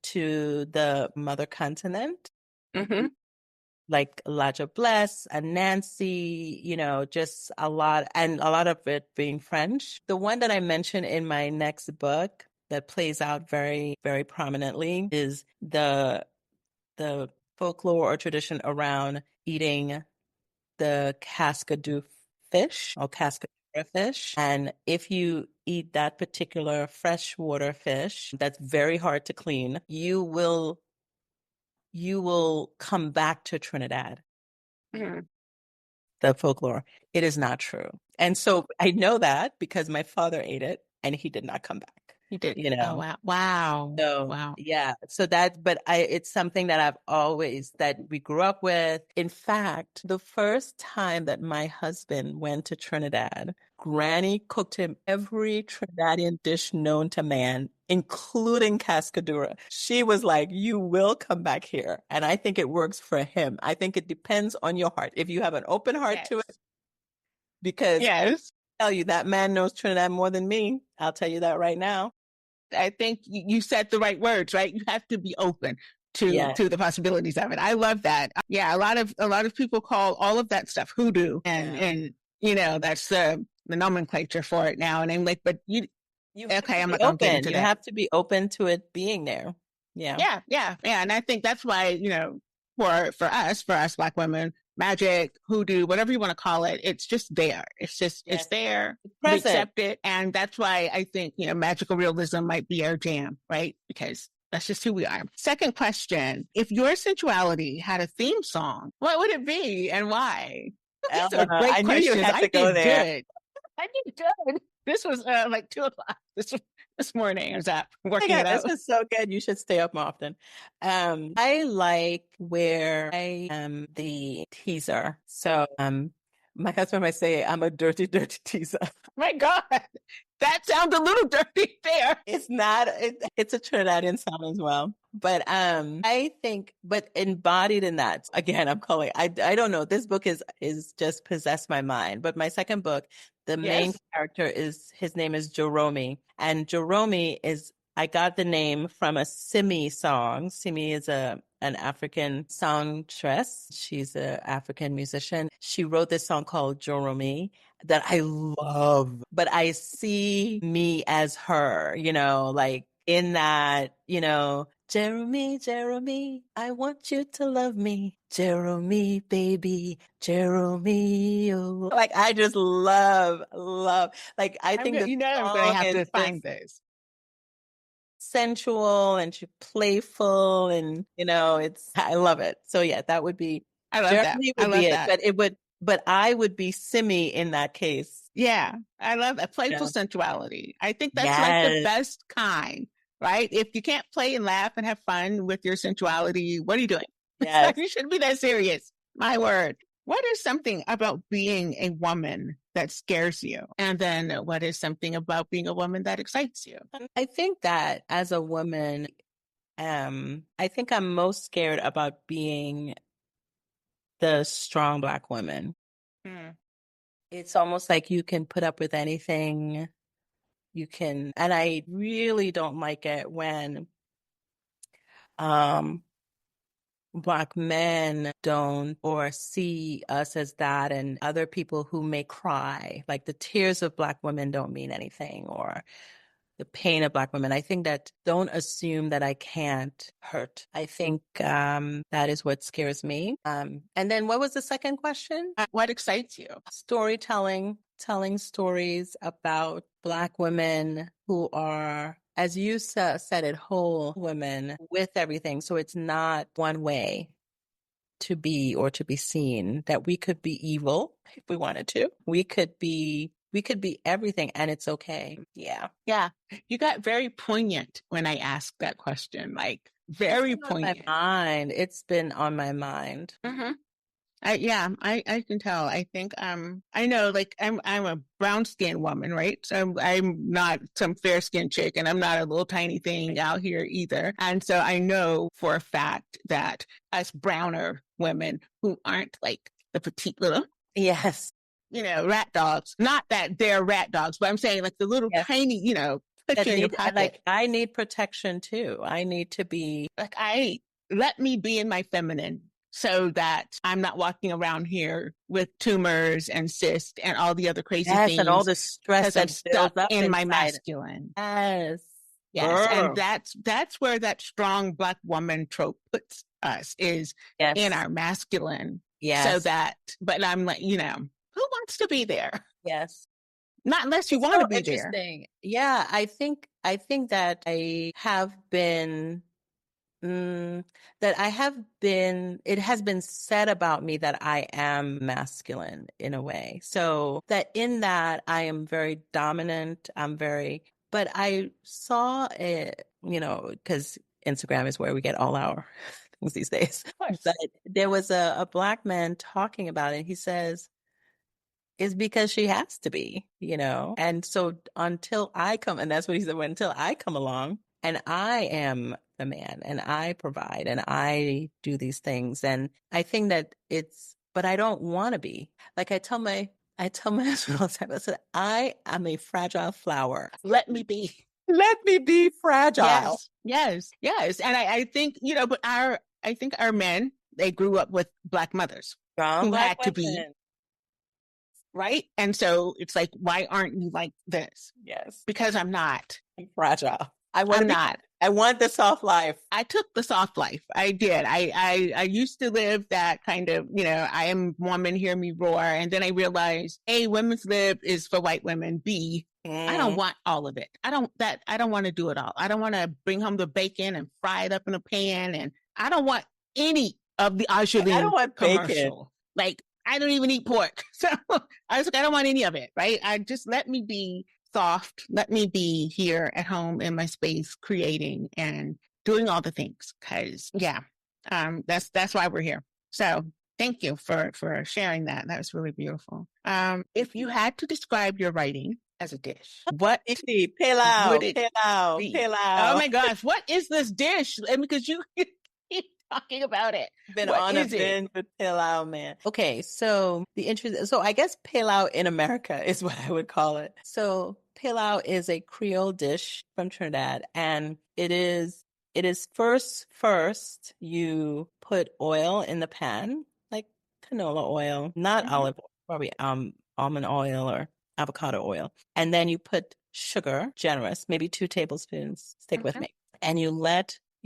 to the mother continent. Mm-hmm. Like Elijah Bless and Nancy, just a lot of it being French. The one that I mentioned in my next book that plays out very, very prominently is the folklore or tradition around eating the cascadoo fish or cascadura fish. And if you eat that particular freshwater fish that's very hard to clean, you will you will come back to Trinidad, Mm. the folklore. It is not true. And so I know that because my father ate it and he did not come back, You did. you Oh, know. wow. Wow. So Wow. yeah, so that, but it's something that I've always, that we grew up with. In fact, the first time that my husband went to Trinidad, Granny cooked him every Trinidadian dish known to man, including cascadura. She was like, you will come back here. And I think it works for him. I think it depends on your heart. If you have an open heart to it, Yes. because Yes. I tell you, that man knows Trinidad more than me. I'll tell you that right now. I think you said the right words, right? You have to be open Yeah. to the possibilities of it. I love that. Yeah, a lot of people call all of that stuff hoodoo, and you know that's the nomenclature for it now. And I'm like, but You have okay, to I'm be not gonna get open. into You that. have to be open to it being there. Yeah. Yeah. And I think that's why, you know, for us Black women, magic, hoodoo, whatever you want to call it, it's just there. It's just it's Yes. there. It's We present. accept it, and that's why I think, you know, magical realism might be our jam, right? Because that's just who we are. Second question: if your sensuality had a theme song, what would it be and why? These are I great knew you questions. had I to go did there. good. I did good. This was like 2 o'clock this morning. I was up Oh my working God, it this out. was so good. You should stay up more often. I like where I am the teaser. So my husband might say I'm a dirty, dirty teaser. My God, that sounds a little dirty there. It's not, it's a Trinidadian sound as well. But I think, but embodied in that, again, I'm calling, I don't know. This book is just possessed my mind. But my second book, the main Yes. character his name is Jerome. And Jerome is, I got the name from a Simi song. Simi is an African songstress. She's an African musician. She wrote this song called Jerome that I love, but I see me as her, you know, like in that, you know, Jeremy, Jeremy, I want you to love me. Jeremy, baby, Jeremy. Oh. Like, I just love, like, I think the You know, I'm going to song have is to just find this. sensual and she's playful and, you know, I love it. So yeah, that would be, I love that. Jeremy I would be love it, that. but I would be Simi in that case. Yeah, I love that playful Yeah. sensuality. I think that's like the Yes. best kind, right? If you can't play and laugh and have fun with your sensuality, what are you doing? Yes. You shouldn't be that serious. My word. What is something about being a woman that scares you? And then what is something about being a woman that excites you? I think that as a woman, I think I'm most scared about being the strong Black woman. Mm. It's almost like you can put up with anything. And I really don't like it when um Black men don't or see us as that, and other people who may cry, like the tears of Black women don't mean anything, or the pain of Black women. I think that don't assume that I can't hurt. I think that is what scares me. And then what was the second question? What excites you? Storytelling, telling stories about Black women who are, as you said it, whole women with everything. So it's not one way to be or to be seen, that we could be evil if we wanted to. We could be everything and it's okay. Yeah. Yeah. You got very poignant when I asked that question, like very poignant. It's been on my mind. Mm-hmm. I can tell. I think I know, like I'm a brown skinned woman, right? So I'm not some fair skinned chick, and I'm not a little tiny thing out here either. And so I know for a fact that us browner women who aren't like the petite little, Yes. you know, rat dogs. Not that they're rat dogs, but I'm saying like the little Yes. tiny, you know, put That you in your need, pocket. like, I need protection too. I need to be Like let me be in my feminine, so that I'm not walking around here with tumors and cysts and all the other crazy things. and all the stress because I'm that builds stuck up in my inside. masculine. Yes. Yes. Girl. And that's where that strong Black woman trope puts us, is Yes. in our masculine. Yes. So that, but I'm like, you know, who wants to be there? Yes. Not unless you want to be interesting. There. Yeah, I think that I have been That it has been said about me that I am masculine in a way. So that in that I am very dominant. But I saw it, because Instagram is where we get all our things these days. But there was a Black man talking about it. He says, it's because she has to be, And so until I come, and that's what he said, well, until I come along and I am the man and I provide and I do these things. And I think that but I don't want to be. Like I tell my husband all the time, I said, I am a fragile flower. Let me be. Let me be fragile. Yes. And I think, but I think our men, they grew up with Black mothers who had to be. Right. And so it's like, why aren't you like this? Yes. Because I'm not. I'm fragile. I'm not. I want the soft life. I took the soft life. I did. I used to live that kind of, I am woman, hear me roar. And then I realized, A, women's lib is for white women. B, I don't want all of it. I don't want to do it all. I don't want to bring home the bacon and fry it up in a pan. And I don't want any of the Australian commercial. Bacon. Like, I don't even eat pork. So I was like, I don't want any of it, right? I just let me be soft. Let me be here at home in my space, creating and doing all the things. Cause that's why we're here. So thank you for sharing that. That was really beautiful. If you had to describe your writing as a dish, what would it be? Oh my gosh, what is this dish? And because you keep talking about it. Been on a binge with pilau, man. Okay, so I guess pilau in America is what I would call it. So pilau is a Creole dish from Trinidad, and it is first you put oil in the pan, like canola oil, not olive oil, probably almond oil or avocado oil. And then you put sugar, generous, maybe 2 tablespoons, stick with me. And you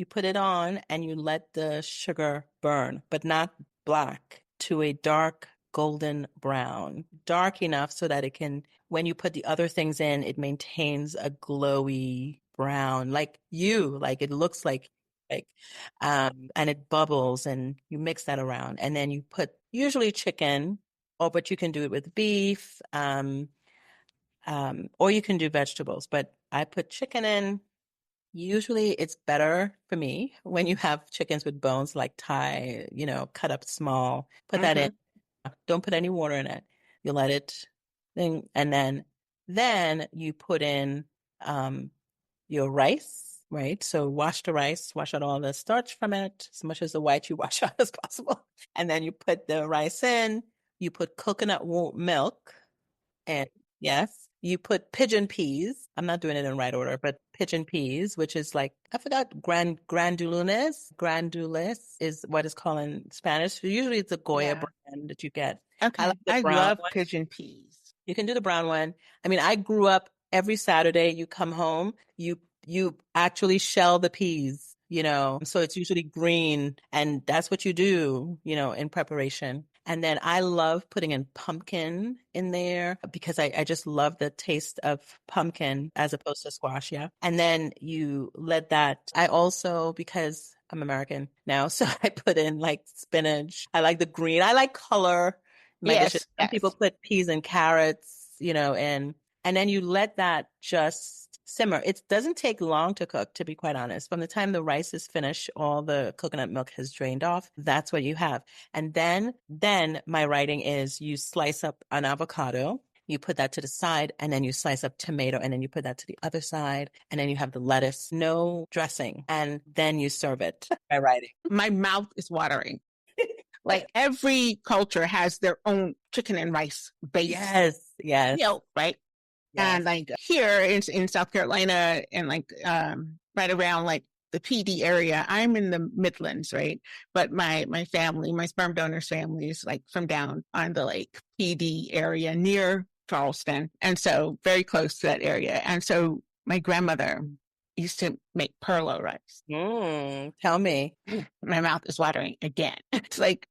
put it on and you let the sugar burn, but not black, to a dark golden brown, dark enough so that it can, when you put the other things in, it maintains a glowy brown, like it looks like, and it bubbles, and you mix that around. And then you put usually chicken, but you can do it with beef, or you can do vegetables, but I put chicken in. Usually it's better for me when you have chickens with bones, like Thai, cut up small, put that in. Don't put any water in it. You let it thing, and then you put in your rice, right? So wash the rice, wash out all the starch from it, as much as the white you wash out as possible. And then you put the rice in, you put coconut milk, and yes, you put pigeon peas. I'm not doing it in right order, but pigeon peas, which is like, I forgot, grandules. Grandules is what it's called in Spanish. Usually it's a Goya brand that you get. Okay. I love pigeon peas. You can do the brown one. I mean, I grew up every Saturday, you come home, you actually shell the peas, so it's usually green, and that's what you do, in preparation. And then I love putting in pumpkin in there because I just love the taste of pumpkin as opposed to squash. Yeah. And then you let that, I also, because I'm American now, so I put in like spinach. I like the green. I like color. Yes. Some people put peas and carrots, and then you let that just simmer. It doesn't take long to cook, to be quite honest. From the time the rice is finished, all the coconut milk has drained off. That's what you have. And then my writing is you slice up an avocado, you put that to the side, and then you slice up tomato, and then you put that to the other side, and then you have the lettuce, no dressing, and then you serve it. My writing. My mouth is watering. Like every culture has their own chicken and rice base. Yes. Right? Yes. And like here in South Carolina and like right around like the PD area, I'm in the Midlands, right? But my family, my sperm donor's family is like from down on the like PD area near Charleston. And so very close to that area. And so my grandmother used to make perlo rice. Tell me. My mouth is watering again. It's like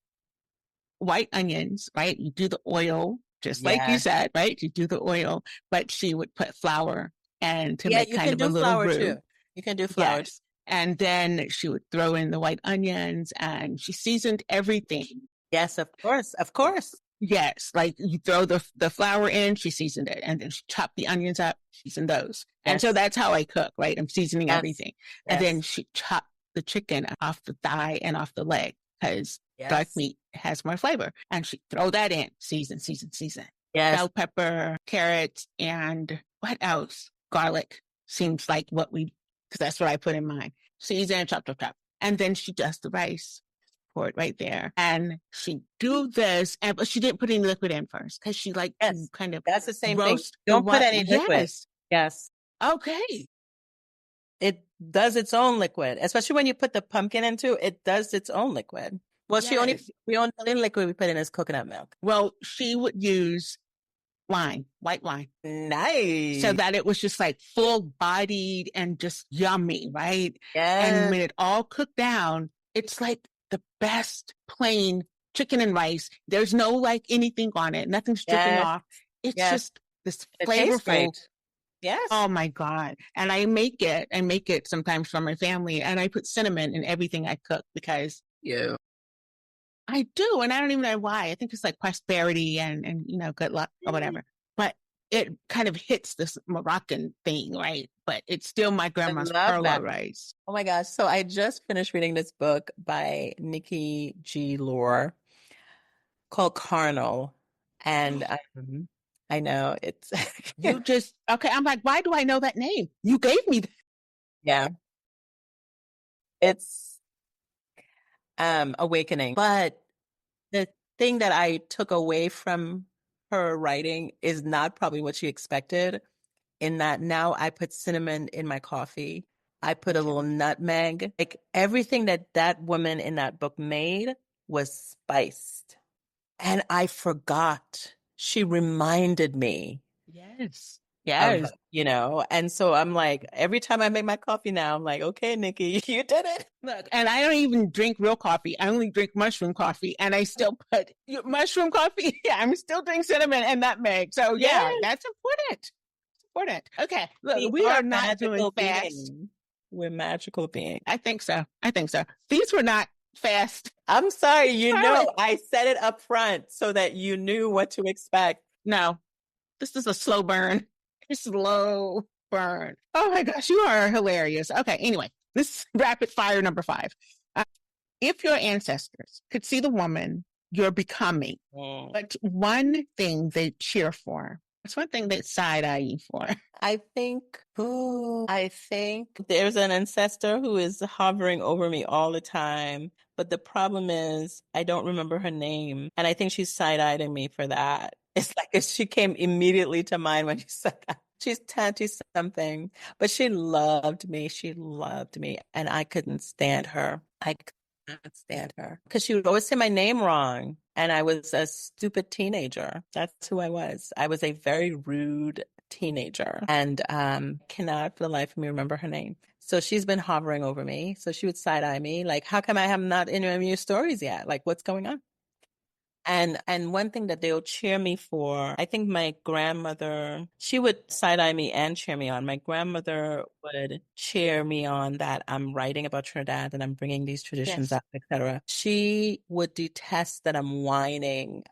white onions, right? You do the oil. Just like you said, right? You do the oil, but she would put flour and to make kind of a little roux. Too. You can do flour. Yes. And then she would throw in the white onions and she seasoned everything. Yes, of course. Of course. Yes, like you throw the flour in, she seasoned it, and then she chopped the onions up, seasoned those. And Yes. so that's how I cook, right? I'm seasoning Yes. everything. And Yes. then she chopped the chicken off the thigh and off the leg because dark Yes. meat has more flavor. And she throw that in, season. Yes. Bell pepper, carrots, and what else? Garlic seems like what we, because that's what I put in mine. Season, chop. And then she does the rice. It right there, and she do this, but she didn't put any liquid in first because she liked to kind of that's the same roast. thing. Don't put any liquid. Yes. Yes. Okay. It does its own liquid, especially when you put the pumpkin into it. Does its own liquid. Well, Yes. we only put in liquid we put in is coconut milk. Well, she would use wine, white wine. Nice. So that it was just like full bodied and just yummy, right? Yes. And when it all cooked down, it's like the best plain chicken and rice. There's no like anything on it. Nothing's dripping off. It's just this flavorful. Yes. Oh my God. And I make it sometimes for my family, and I put cinnamon in everything I cook because I do. And I don't even know why. I think it's like prosperity and good luck or whatever. But it kind of hits this Moroccan thing, right? But it's still my grandma's perla rice. Oh my gosh. So I just finished reading this book by Nikki G. Lore called Carnal. And I know it's okay. I'm like, why do I know that name? You gave me that. Yeah. It's awakening. But the thing that I took away from her writing is not probably what she expected, in that now I put cinnamon in my coffee. I put a little nutmeg. Like everything that woman in that book made was spiced. And I forgot. She reminded me. Yes. Of, and so I'm like, every time I make my coffee now, I'm like, okay, Nikki, you did it. Look, and I don't even drink real coffee. I only drink mushroom coffee, and I still put mushroom coffee. Yeah, I'm still doing cinnamon and nutmeg. So yeah, that's important. It's important. Okay, look, we are not doing fast. We're magical beings. I think so. These were not fast. I'm sorry. I said it up front so that you knew what to expect. No, this is a slow burn. Slow burn. Oh my gosh, you are hilarious. Okay, anyway, this is rapid fire number 5. If your ancestors could see the woman you're becoming, what's one thing they cheer for? What's one thing they side-eye you for? I think there's an ancestor who is hovering over me all the time. But the problem is I don't remember her name. And I think she's side-eyeing me for that. It's like she came immediately to mind when you said that. She's 20-something, but she loved me. And I couldn't stand her. I could not stand her because she would always say my name wrong. And I was a stupid teenager. That's who I was. I was a very rude teenager and cannot for the life of me remember her name. So she's been hovering over me. So she would side-eye me like, how come I have not any of your stories yet? Like, what's going on? And one thing that they'll cheer me for, I think my grandmother, she would side-eye me and cheer me on. My grandmother would cheer me on that I'm writing about Trinidad and I'm bringing these traditions up, etc. She would detest that I'm whining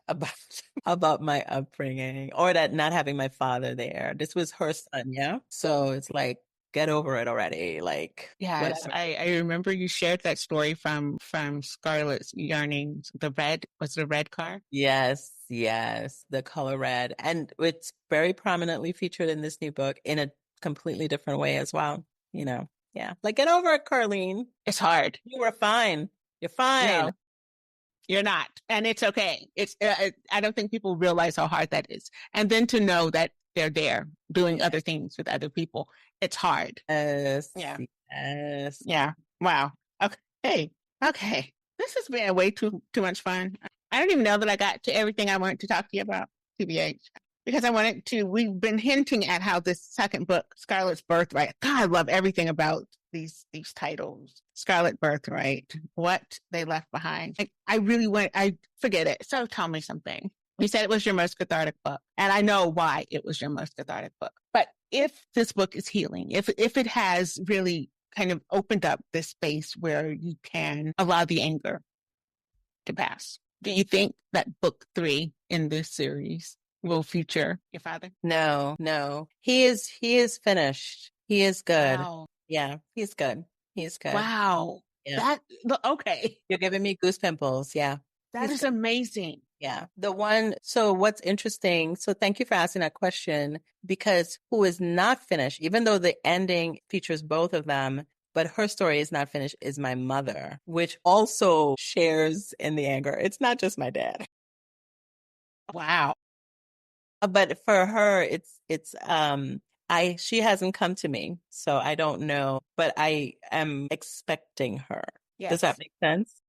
about my upbringing or that not having my father there. This was her son, yeah? So it's like, get over it already. Like, yes, I remember you shared that story from Scarlet's Yarnings. Was it a red car? Yes, the color red. And it's very prominently featured in this new book in a completely different way as well. Yeah. Like, get over it, Carlene. It's hard. You were fine. You're fine. No, you're not. And it's okay. I don't think people realize how hard that is. And then to know that they're there doing other things with other people. It's hard. Yes. Yeah. Yes. Yeah. Wow. Okay. This has been way too much fun. I don't even know that I got to everything I wanted to talk to you about, TBH, because we've been hinting at how this second book, Scarlet's Birthright, God, I love everything about these titles. Scarlet Birthright, what they left behind. I forget it. So tell me something. You said it was your most cathartic book, and I know why it was your most cathartic book. But if this book is healing, if it has really kind of opened up this space where you can allow the anger to pass. Do you think that book 3 in this series will feature your father? No. He is finished. He is good. Wow. Yeah, he's good. He's good. Wow. Yeah. Okay. You're giving me goose pimples. Yeah. That He's is good. amazing. Yeah. So what's interesting, so thank you for asking that question, because who is not finished, even though the ending features both of them, but her story is not finished, is my mother, which also shares in the anger. It's not just my dad. Wow. But for her, she hasn't come to me, so I don't know, but I am expecting her. Does that Yes. make sense?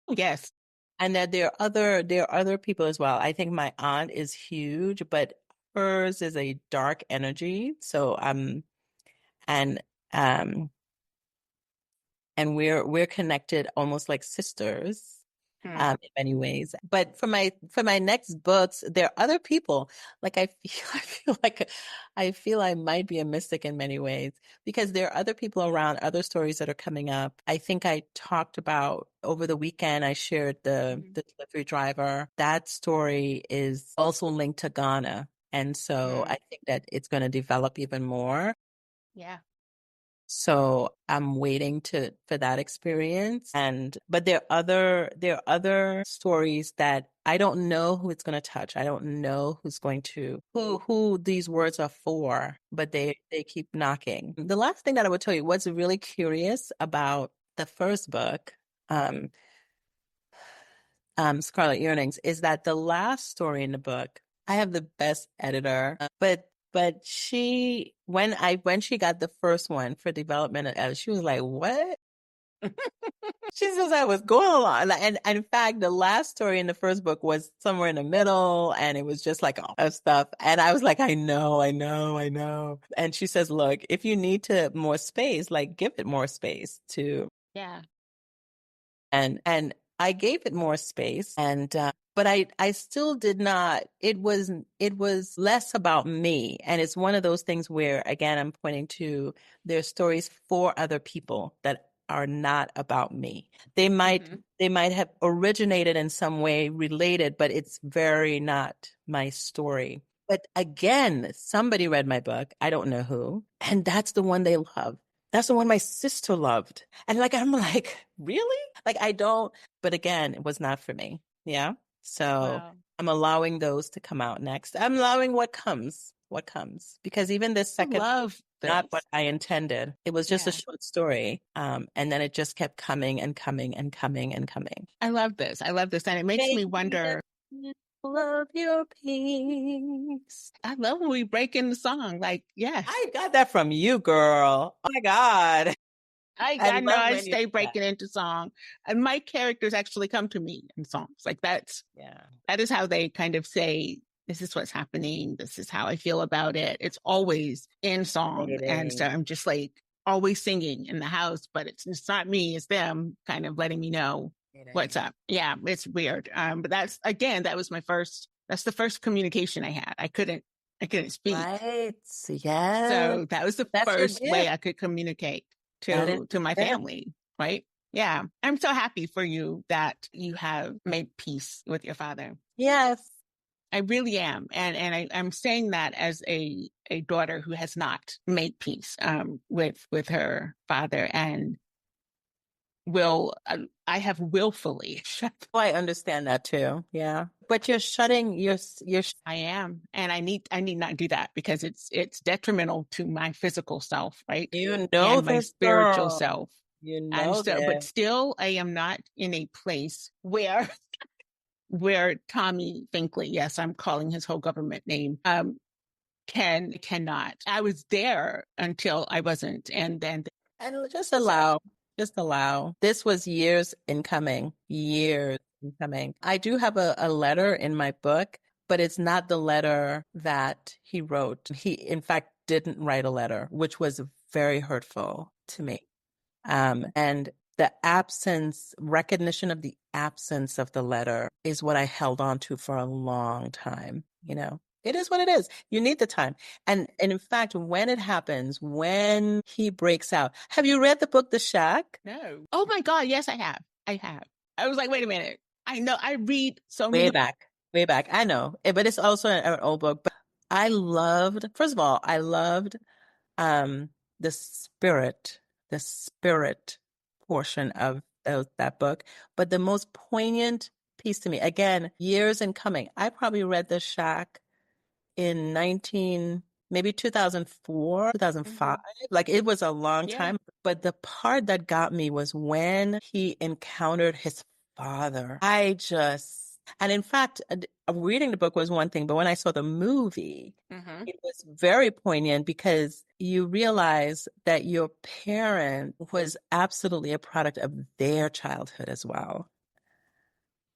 Yes. And that there are other people as well. I think my aunt is huge, but hers is a dark energy. So and um and we're connected almost like sisters. Hmm. In many ways. But for my next books, there are other people. Like I feel I might be a mystic in many ways because there are other people around, other stories that are coming up. I think I talked about over the weekend, I shared the delivery driver. That story is also linked to Ghana. And so I think that it's going to develop even more. Yeah. So I'm waiting for that experience. But there are other stories that I don't know who it's going to touch. I don't know who these words are for, but they keep knocking. The last thing that I would tell you, what's really curious about the first book, Scarlet Earrings, is that the last story in the book, I have the best editor, but when she got the first one for development, she was like, "What?" She says I was going along, and in fact, the last story in the first book was somewhere in the middle, and it was just like all that stuff. And I was like, I know. And she says, "Look, if you need to more space, like give it more space to." Yeah. And I gave it more space, and but I still did not. It was less about me, and it's one of those things where again I'm pointing to their stories for other people that are not about me. They might have originated in some way related, but it's very not my story. But again, somebody read my book. I don't know who, and that's the one they love. That's the one my sister loved. And I'm like, really? I don't, but again, it was not for me. Yeah. So Wow. I'm allowing those to come out next. I'm allowing what comes, because even this I second, love not this. what I intended. It was just a Yeah. short story. And then it just kept coming and coming and coming and coming. I love this. I love this. And it makes me wonder. Love your peace. I love when we break in the song. Yes. I got that from you, girl. Oh my God. I I know love I when you stay do that. breaking into song. And my characters actually come to me in songs. Yeah. That is how they kind of say, this is what's happening. This is how I feel about it. It's always in song. And so I'm just always singing in the house, but it's not me, it's them kind of letting me know what's up. Yeah, it's weird. But that's the first communication I had. I couldn't speak. Right. Yes. So that was the That's your first way gift. I could communicate That is to my your gift. family, right? Yeah. I'm so happy for you that you have made peace with your father. Yes. I really am. I'm saying that as a daughter who has not made peace with her father and I have willfully shut. Oh, I understand that too. Yeah. But I am. And I need not do that because it's detrimental to my physical self, right? you know And my this spiritual girl. self. You And know so, but this. still I am not in a place where Tommy Finkley, yes, I'm calling his whole government name, cannot. I was there until I wasn't. And then And just allow. This was years in coming, years in coming. I do have a letter in my book, but it's not the letter that he wrote. He, in fact, didn't write a letter, which was very hurtful to me. And the recognition of the absence of the letter is what I held on to for a long time, It is what it is. You need the time. And in fact, when it happens, when he breaks out, have you read the book The Shack? No. Oh my God. Yes, I have. I have. I was like, wait a minute. I know I read so Way many. back, way back. I know, but it's also an old book. But I loved, first of all, I loved um the spirit, the spirit portion of that book. But the most poignant piece to me, again, years in coming, I probably read The Shack in maybe 2004, 2005. Like it was a long Yeah. time. But the part that got me was when he encountered his father. And in fact, reading the book was one thing, but when I saw the movie, it was very poignant because you realize that your parent was absolutely a product of their childhood as well.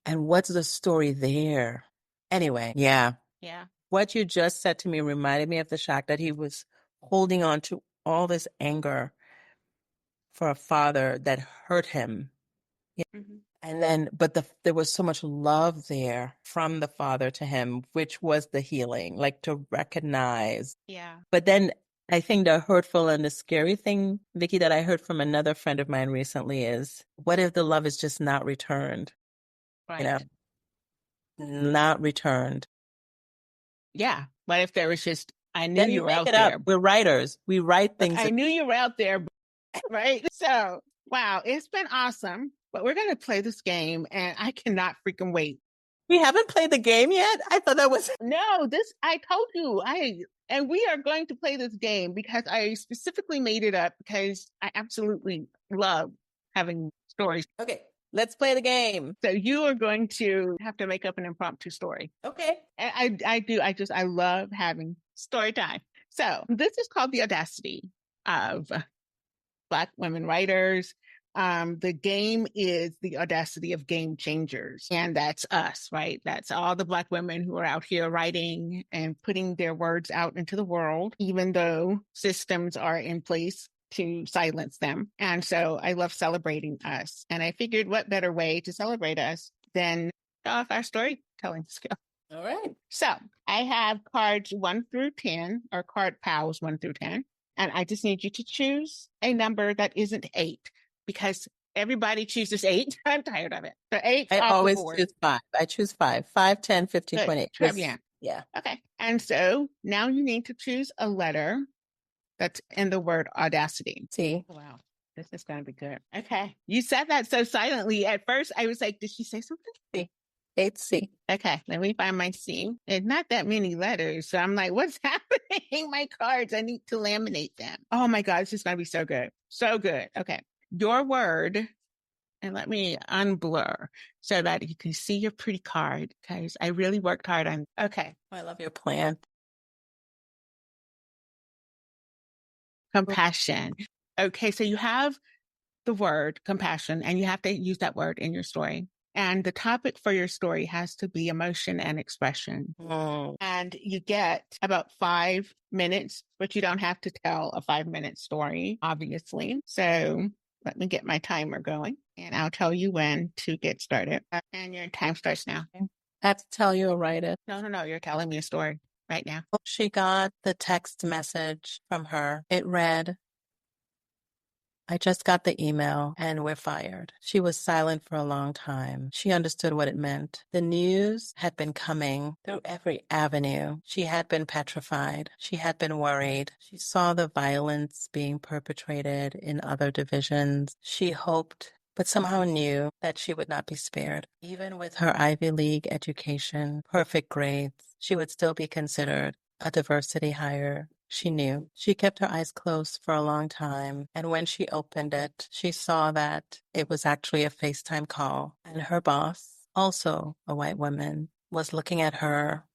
And what's the story there? Anyway, yeah. Yeah. What you just said to me reminded me of the shock that he was holding on to all this anger for a father that hurt him. And then, but there was so much love there from the father to him, which was the healing, like to recognize. Yeah. But then I think the hurtful and the scary thing, Vicky, that I heard from another friend of mine recently is, what if the love is just not returned? You know, Right. not returned. Yeah. What if there was just, I knew Then you you were make out it up. there. We're writers. We write Look, things. I knew you were out there, right? So, wow, it's been awesome. But we're going to play this game and I cannot freaking wait. We haven't played the game yet? I thought that was. No, I told you, and we are going to play this game because I specifically made it up because I absolutely love having stories. Okay, let's play the game. So you are going to have to make up an impromptu story. Okay. And I love having story time. So this is called the audacity of Black women writers. The game is the audacity of game changers. And that's us, right? That's all the Black women who are out here writing and putting their words out into the world, even though systems are in place to silence them. And so I love celebrating us. And I figured what better way to celebrate us than show off our storytelling skill. All right. So I have cards 1 through 10, or card piles 1 through 10. And I just need you to choose a number that isn't 8 because everybody chooses 8. I'm tired of it. So 8. I always choose 5. I choose 5. 5, 10, 15, Good. 20. Très bien. Yeah. Okay. And so now you need to choose a letter that's in the word audacity. See. Wow. This is going to be good. Okay. You said that so silently. At first, I was like, did she say something? C. 8C. Okay, let me find my C. It's not that many letters. So I'm like, what's happening? My cards, I need to laminate them. Oh my God, this is going to be so good. So good. Okay. Your word, and let me unblur so that you can see your pretty card because I really worked hard on. Okay. I love your plan. Compassion. Okay, so you have the word compassion and you have to use that word in your story. And the topic for your story has to be emotion and expression. And you get about 5 minutes, but you don't have to tell a 5-minute story, obviously. So let me get my timer going and I'll tell you when to get started. And your time starts now. I have to tell you or write it. No. You're telling me a story right now. She got the text message from her. It read, I just got the email and we're fired. She was silent for a long time. She understood what it meant. The news had been coming through every avenue. She had been petrified. She had been worried. She saw the violence being perpetrated in other divisions. She hoped, but somehow knew that she would not be spared. Even with her Ivy League education, perfect grades, she would still be considered a diversity hire. She knew. She kept her eyes closed for a long time, and when she opened it, she saw that it was actually a FaceTime call, and her boss, also a white woman, was looking at her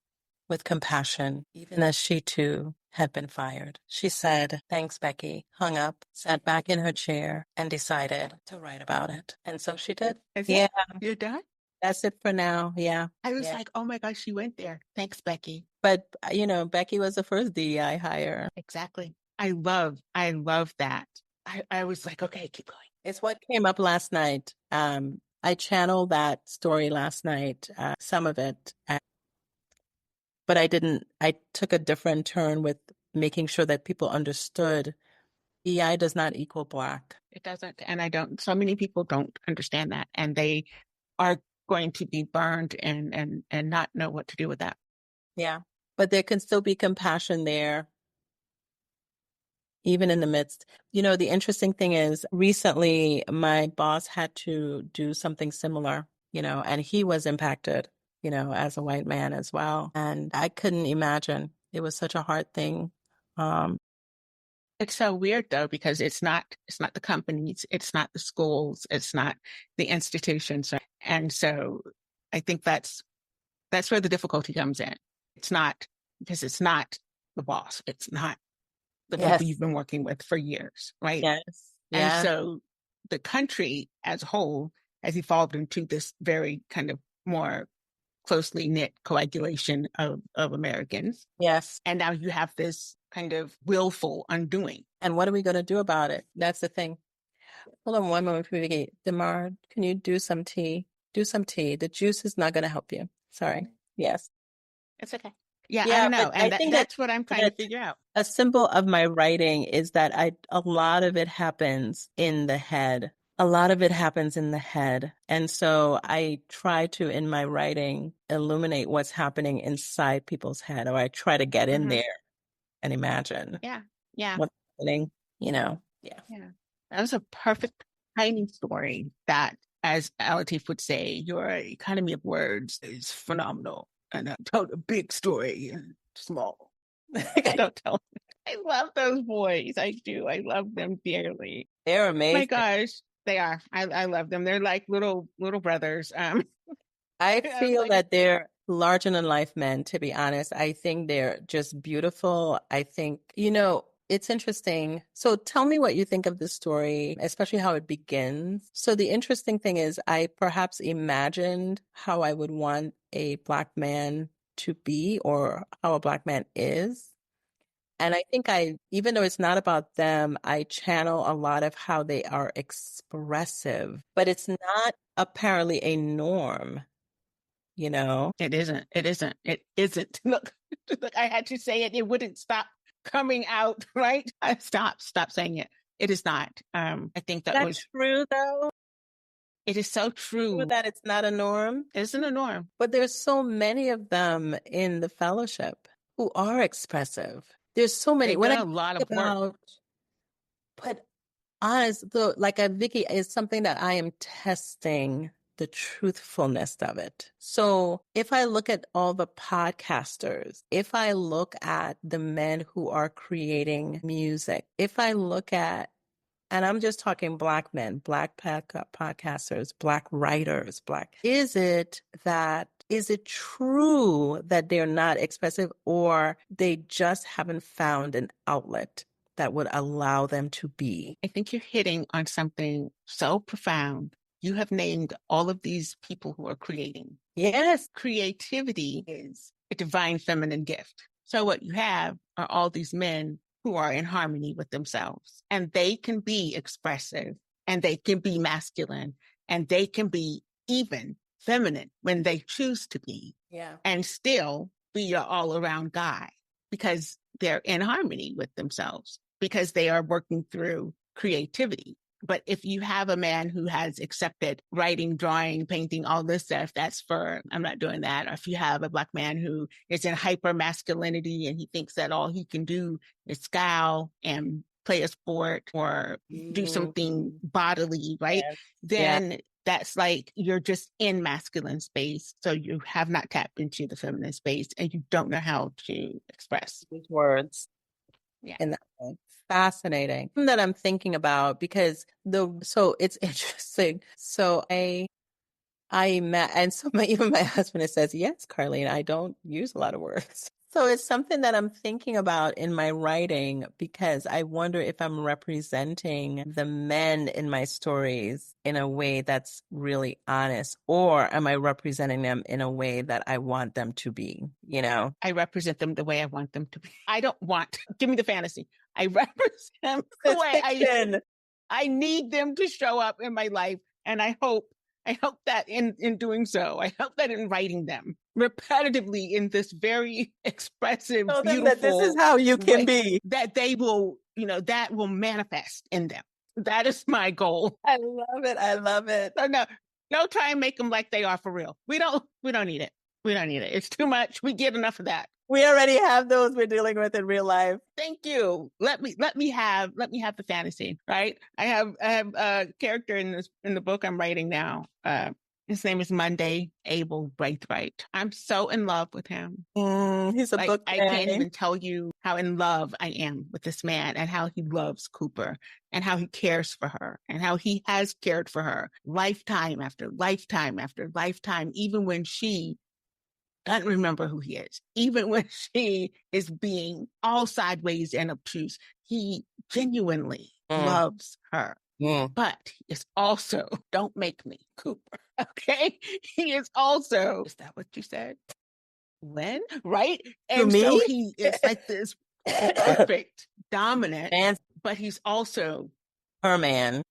with compassion, even as she too had been fired. She said, thanks, Becky, hung up, sat back in her chair, and decided to write about it. And so she did. Yeah. You're done? That's it for now. Yeah. I was like, oh my gosh, she went there. Thanks, Becky. But, Becky was the first DEI hire. Exactly. I love that. I was like, okay, keep going. It's what came up last night. I channeled that story last night, some of it. but I took a different turn with making sure that people understood EI does not equal Black. It doesn't. And so many people don't understand that. And they are going to be burned and not know what to do with that. Yeah. But there can still be compassion there, even in the midst. The interesting thing is recently my boss had to do something similar, and he was impacted, as a white man as well. And I couldn't imagine. It was such a hard thing. It's so weird though, because it's not the companies, it's not the schools, it's not the institutions. And so I think that's where the difficulty comes in. It's not because it's not the boss. It's not the people you've been working with for years, right? Yes. And so the country as a whole has evolved into this very kind of more closely knit coagulation of Americans. Yes. And now you have this kind of willful undoing. And what are we going to do about it? That's the thing. Hold on one moment, Vicky. Demar, can you do some tea? Do some tea. The juice is not going to help you. Sorry. Yes. It's okay. Yeah, I don't know. And I think that's what I'm trying to figure out. A symbol of my writing is that a lot of it happens in the head. A lot of it happens in the head. And so I try to, in my writing, illuminate what's happening inside people's head, or I try to get in there and imagine. Yeah. What's happening, Yeah. That was a perfect tiny story that, as Alatif would say, your economy of words is phenomenal. And I told a big story and small. Don't tell me. I love those boys. I do. I love them dearly. They're amazing. My gosh, they are. I love them. They're like little brothers. I feel that they're larger than life men, to be honest. I think they're just beautiful. I think, it's interesting. So tell me what you think of the story, especially how it begins. So the interesting thing is I perhaps imagined how I would want a Black man to be, or how a Black man is. And I think even though it's not about them, I channel a lot of how they are expressive, but it's not apparently a norm, It isn't. Look, I had to say it. It wouldn't stop coming out, right? Stop saying it. It is not. I think that's true, though. It is so true that it's not a norm. It isn't a norm. But there's so many of them in the fellowship who are expressive. There's so many. They've done a lot of work. But honest, though, like a Vicky, is something that I am testing the truthfulness of it. So if I look at all the podcasters, if I look at the men who are creating music, if I look at, and I'm just talking Black men, Black podcasters, Black writers, is it true that they're not expressive, or they just haven't found an outlet that would allow them to be? I think you're hitting on something so profound. You have named all of these people who are creating. Yes. Creativity is a divine feminine gift. So what you have are all these men who are in harmony with themselves, and they can be expressive, and they can be masculine, and they can be even feminine when they choose to be, and still be your all around guy, because they're in harmony with themselves, because they are working through creativity. But if you have a man who has accepted writing, drawing, painting, all this stuff, I'm not doing that. Or if you have a Black man who is in hyper masculinity and he thinks that all he can do is scowl and play a sport or do something bodily, right? Then that's like you're just in masculine space. So you have not tapped into the feminine space and you don't know how to express these words. In that way. Fascinating that I'm thinking about, because so it's interesting. So even my husband says, yes, Carlene, I don't use a lot of words. So it's something that I'm thinking about in my writing, because I wonder if I'm representing the men in my stories in a way that's really honest, or am I representing them in a way that I want them to be, I represent them the way I want them to be. Give me the fantasy. I represent them the way I need them to show up in my life. And I hope that in doing so, I hope that in writing them, repetitively in this very expressive, Tell them that this is beautiful how you can way be. that they will, that will manifest in them. That is my goal. I love it. I love it. So no, don't try and make them like they are for real. We don't need it. We don't need it. It's too much. We get enough of that. We already have those we're dealing with in real life. Thank you. Let me have the fantasy, right? I have a character in the book I'm writing now. His name is Monday Abel Braithwaite. I'm so in love with him. He's a like, book. I can't even tell you how in love I am with this man and how he loves Cooper and how he cares for her and how he has cared for her lifetime after lifetime after lifetime, even when she doesn't remember who he is, even when she is being all sideways and obtuse. He genuinely loves her. But he is also, don't make me Cooper, okay? He is also, is that what you said? When? Right? And me? so he is like this perfect, dominant, but he's also her man.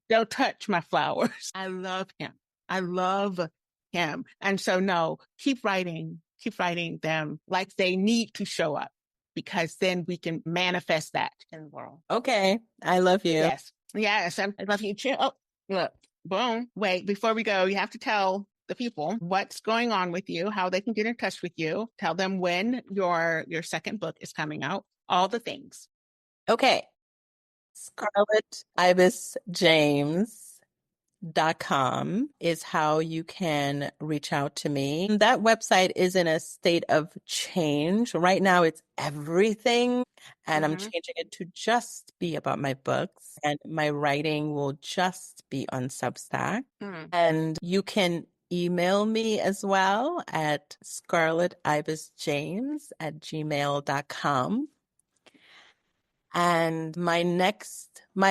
Don't touch my flowers. I love him. I love him. And so no, keep writing them like they need to show up, because then we can manifest that in the world. Okay. I love you. Yes. Yes. I love you too. Oh, look, boom. Wait, before we go, you have to tell the people what's going on with you, how they can get in touch with you. Tell them when your second book is coming out, all the things. Okay. Scarlet Ibis James. .com is how you can reach out to me. That website is in a state of change. Right now it's everything, and I'm changing it to just be about my books, and my writing will just be on Substack. And you can email me as well at scarletibisjames@gmail.com. And my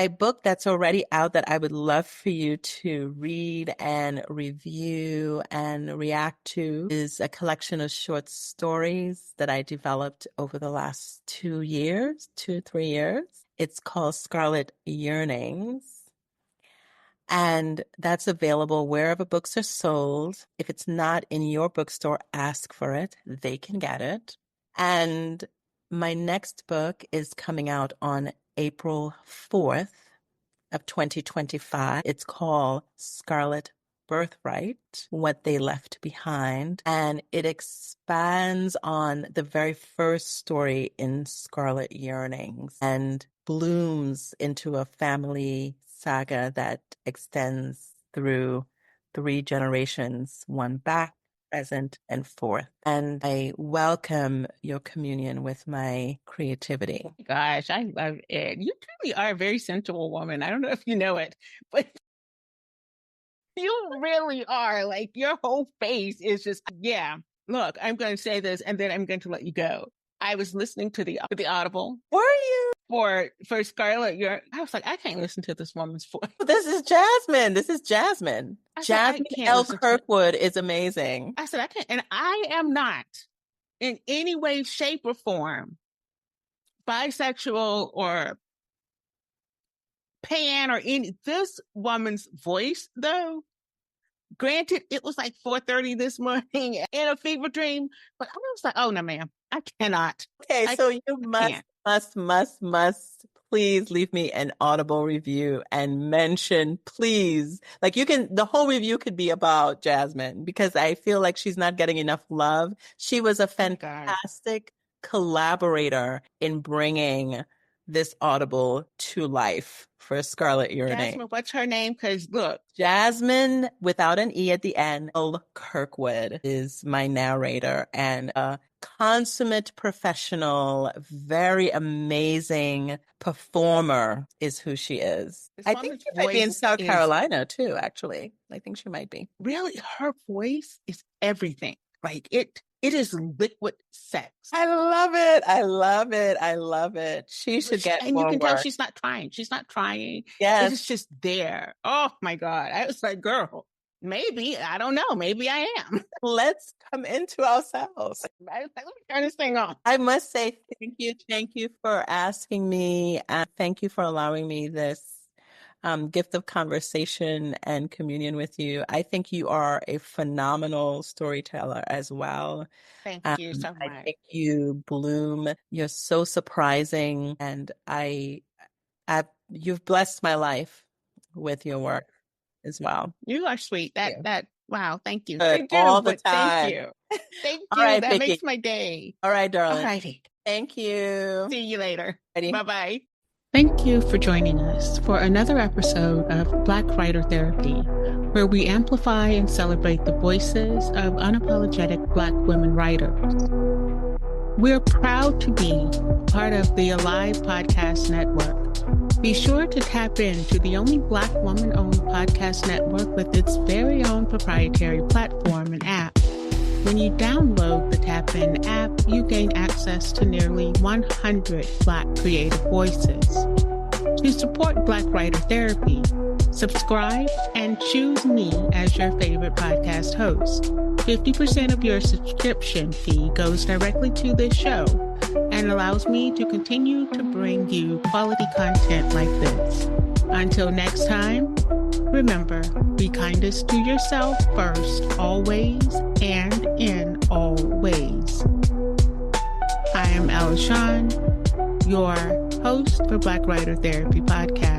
book that's already out that I would love for you to read and review and react to is a collection of short stories that I developed over the last 2 years, 2-3 years. It's called Scarlet Yearnings. And that's available wherever books are sold. If it's not in your bookstore, ask for it. They can get it. And my next book is coming out on April 4th of 2025. It's called Scarlet Birthright, What They Left Behind. And it expands on the very first story in Scarlet Yearnings and blooms into a family saga that extends through 3 generations, one back, present, and forth. And I welcome your communion with my creativity. Gosh, I love it. You truly are a very sensual woman. I don't know if you know it, but you really are. Like, your whole face is just, yeah, look, I'm going to say this and then I'm going to let you go. I was listening to the Audible. Were you? For Scarlet, I was like, I can't listen to this woman's voice. This is Jasmine. Jasmine L. Kirkwood is amazing. I said, I can't. And I am not in any way, shape, or form bisexual or pan or any. This woman's voice, though, granted, it was like 4:30 this morning in a fever dream, but I was like, oh, no, ma'am, I cannot. Okay, so you must please leave me an Audible review and mention, please, like the whole review could be about Jasmine, because I feel like she's not getting enough love. She was a fantastic collaborator in bringing this Audible to life for Scarlet Yearning. Jasmine, what's her name? Because look, Jasmine, without an E at the end, L. Kirkwood is my narrator, and a consummate professional, very amazing performer is who she is. I think she might be in South Carolina too, actually. I think she might be. Really, her voice is everything. Like, it is liquid sex. I love it. I love it. I love it. She should get more. And you can tell she's not trying. She's not trying. Yes. It's just there. Oh my God. I was like, girl, maybe, I don't know. Maybe I am. Let's come into ourselves. Let me turn this thing on. I must say thank you. Thank you for asking me. Thank you for allowing me this gift of conversation and communion with you. I think you are a phenomenal storyteller as well. Thank you so I much. think you bloom. You're so surprising, and you've blessed my life with your work as well. You are sweet. Wow. Thank you. Good. I do, All the but thank time. you. Thank All you. right, That Vicky. makes my day. All right, darling. All righty. Thank you. See you later. Ready? Bye-bye. Thank you for joining us for another episode of Black Writer Therapy, where we amplify and celebrate the voices of unapologetic Black women writers. We're proud to be part of the Alive Podcast Network. Be sure to tap into the only Black woman-owned podcast network with its very own proprietary platform and app. When you download the Tap In app, you gain access to nearly 100 Black creative voices. To support Black Writer Therapy, subscribe and choose me as your favorite podcast host. 50% of your subscription fee goes directly to this show and allows me to continue to bring you quality content like this. Until next time, remember, be kindest to yourself first, always, and in all ways. I am Ella Shawn, your host for Black Writer Therapy Podcast.